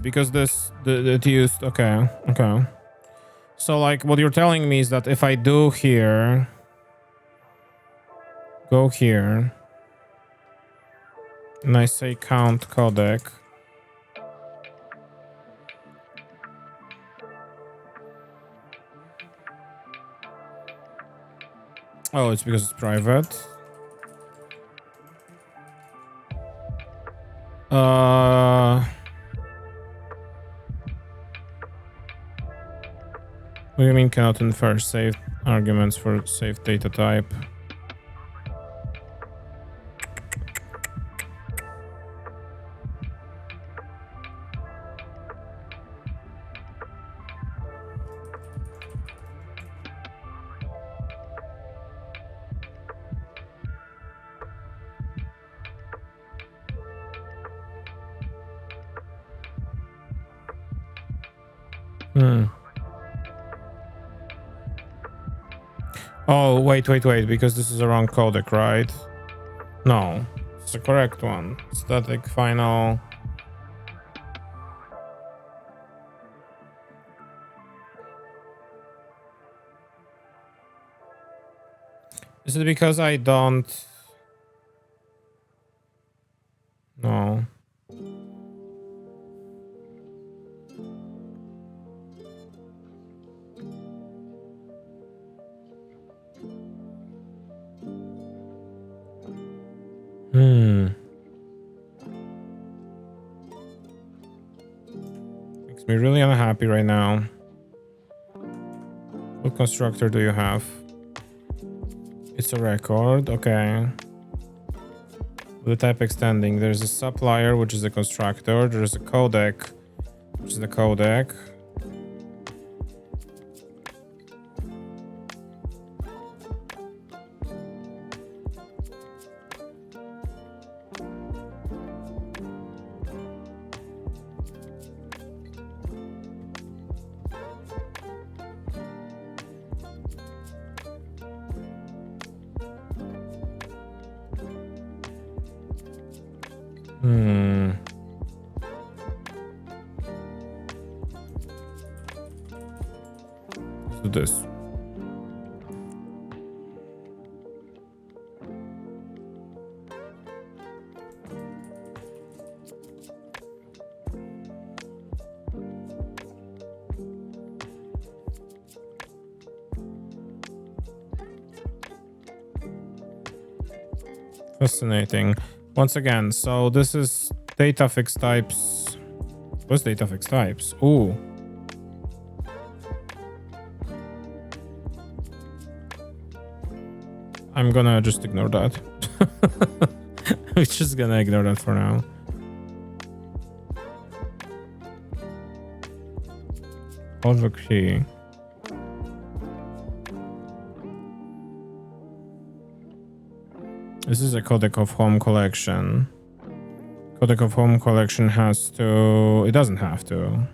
it used. Okay. So like what you're telling me is that if I do here, go here, And I say count codec. Oh, it's because it's private. What do you mean cannot infer saved arguments for saved data type? Oh, wait, because this is the wrong codec, right? No, it's the correct one. Static final. Is it because I don't... No. Makes me really unhappy right now. What constructor do you have? It's a record, okay. The type extending. There's a supplier, which is a constructor. There's a codec, which is the codec. Let's do this. Fascinating. Once again, so this is data fixed types. What's data fixed types? Ooh. I'm gonna just ignore that. I'm just gonna ignore that for now. Hold the key. This is a codec of home collection. Codec of home collection has to... It doesn't have to.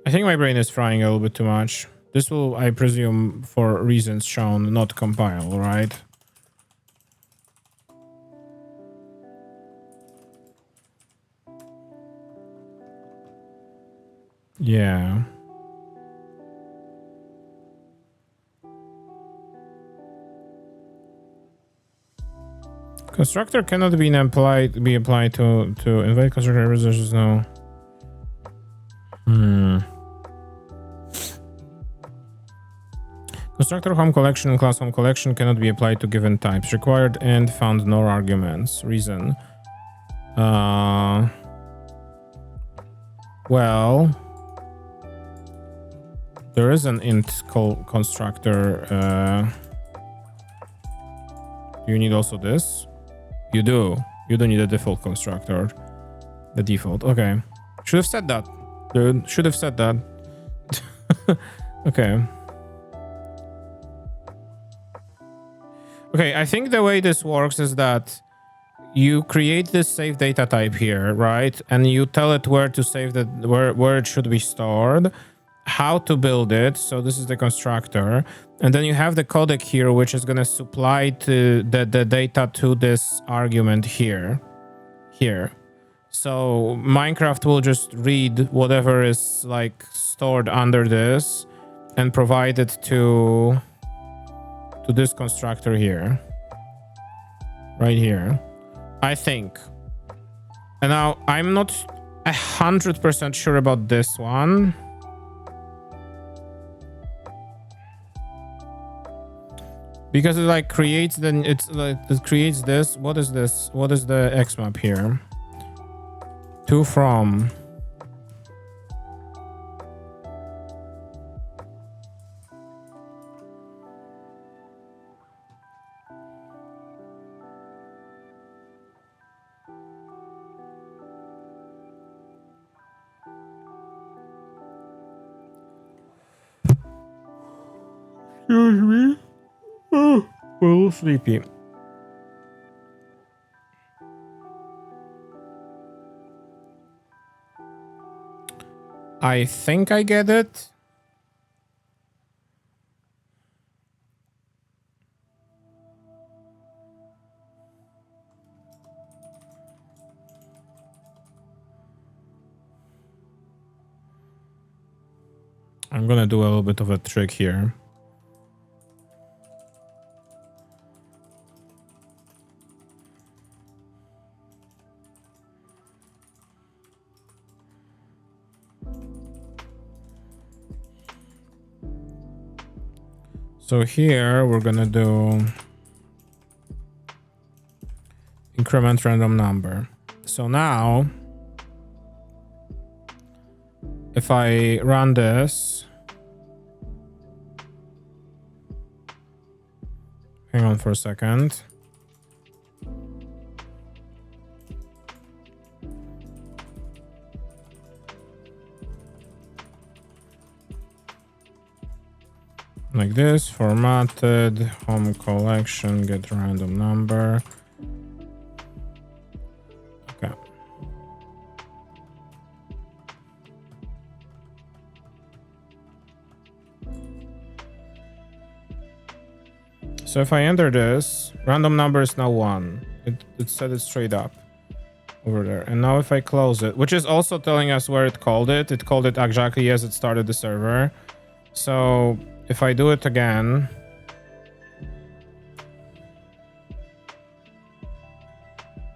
I think my brain is frying a little bit too much. This will, I presume, for reasons shown, not compile, right? Yeah. Constructor cannot be applied to invite constructor resources. No. Constructor home collection and class home collection cannot be applied to given types. Required and found no arguments. Reason. Well, there is an int constructor. Do you need also this? You do. You don't need a default constructor. The default. Okay. Should have said that, dude. Should have said that. Okay. Okay, I think the way this works is that you create this save data type here, right? And you tell it where to save that, where it should be stored, how to build it. So this is the constructor. And then you have the codec here, which is going to supply the data to this argument here. here. So Minecraft will just read whatever is like stored under this and provide it to this constructor here. Right here. I think. And now I'm not 100% sure about this one. Because it like creates it creates this. What is this? What is the X map here? To from. Excuse me. Oh, we're a little sleepy. I think I get it. I'm gonna do a little bit of a trick here. So here we're gonna do increment random number. So now if I run this, hang on for a second. Like this, formatted, home collection, get random number. Okay. So if I enter this, random number is now 1. It set it straight up over there. And now if I close it, which is also telling us where it called it exactly as it started the server. So if I do it again,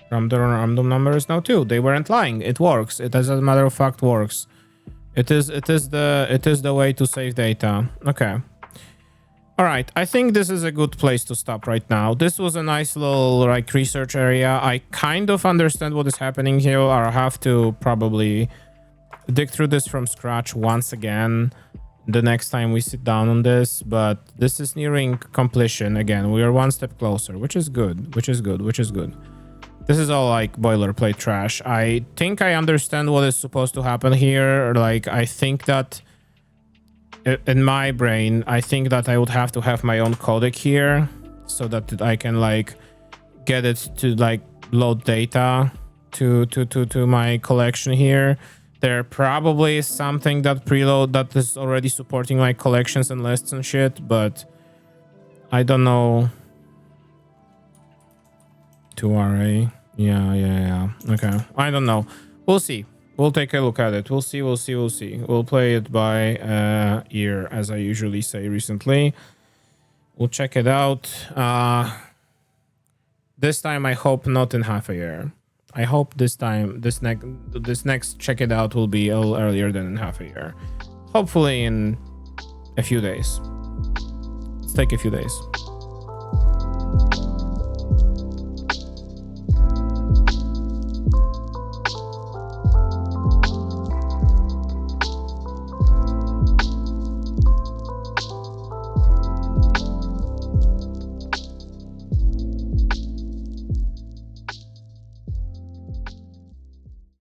random number is now 2. They weren't lying. It works. It, as a matter of fact, works. It is the way to save data. Okay. All right. I think this is a good place to stop right now. This was a nice little like research area. I kind of understand what is happening here. I'll have to probably dig through this from scratch once again the next time we sit down on this, but this is nearing completion. Again, we are one step closer, which is good. This is all like boilerplate trash. I think I understand what is supposed to happen here. Like, I think that in my brain, I think that I would have to have my own codec here so that I can like get it to like load data to my collection here. There probably is something that preload that is already supporting like collections and lists and shit, but I don't know. 2RA. Yeah. Okay. I don't know. We'll see. We'll take a look at it. We'll see. We'll play it by ear, as I usually say recently. We'll check it out. This time, I hope not in half a year. I hope this time, this next check it out will be a little earlier than in half a year. Hopefully in a few days. Let's take a few days.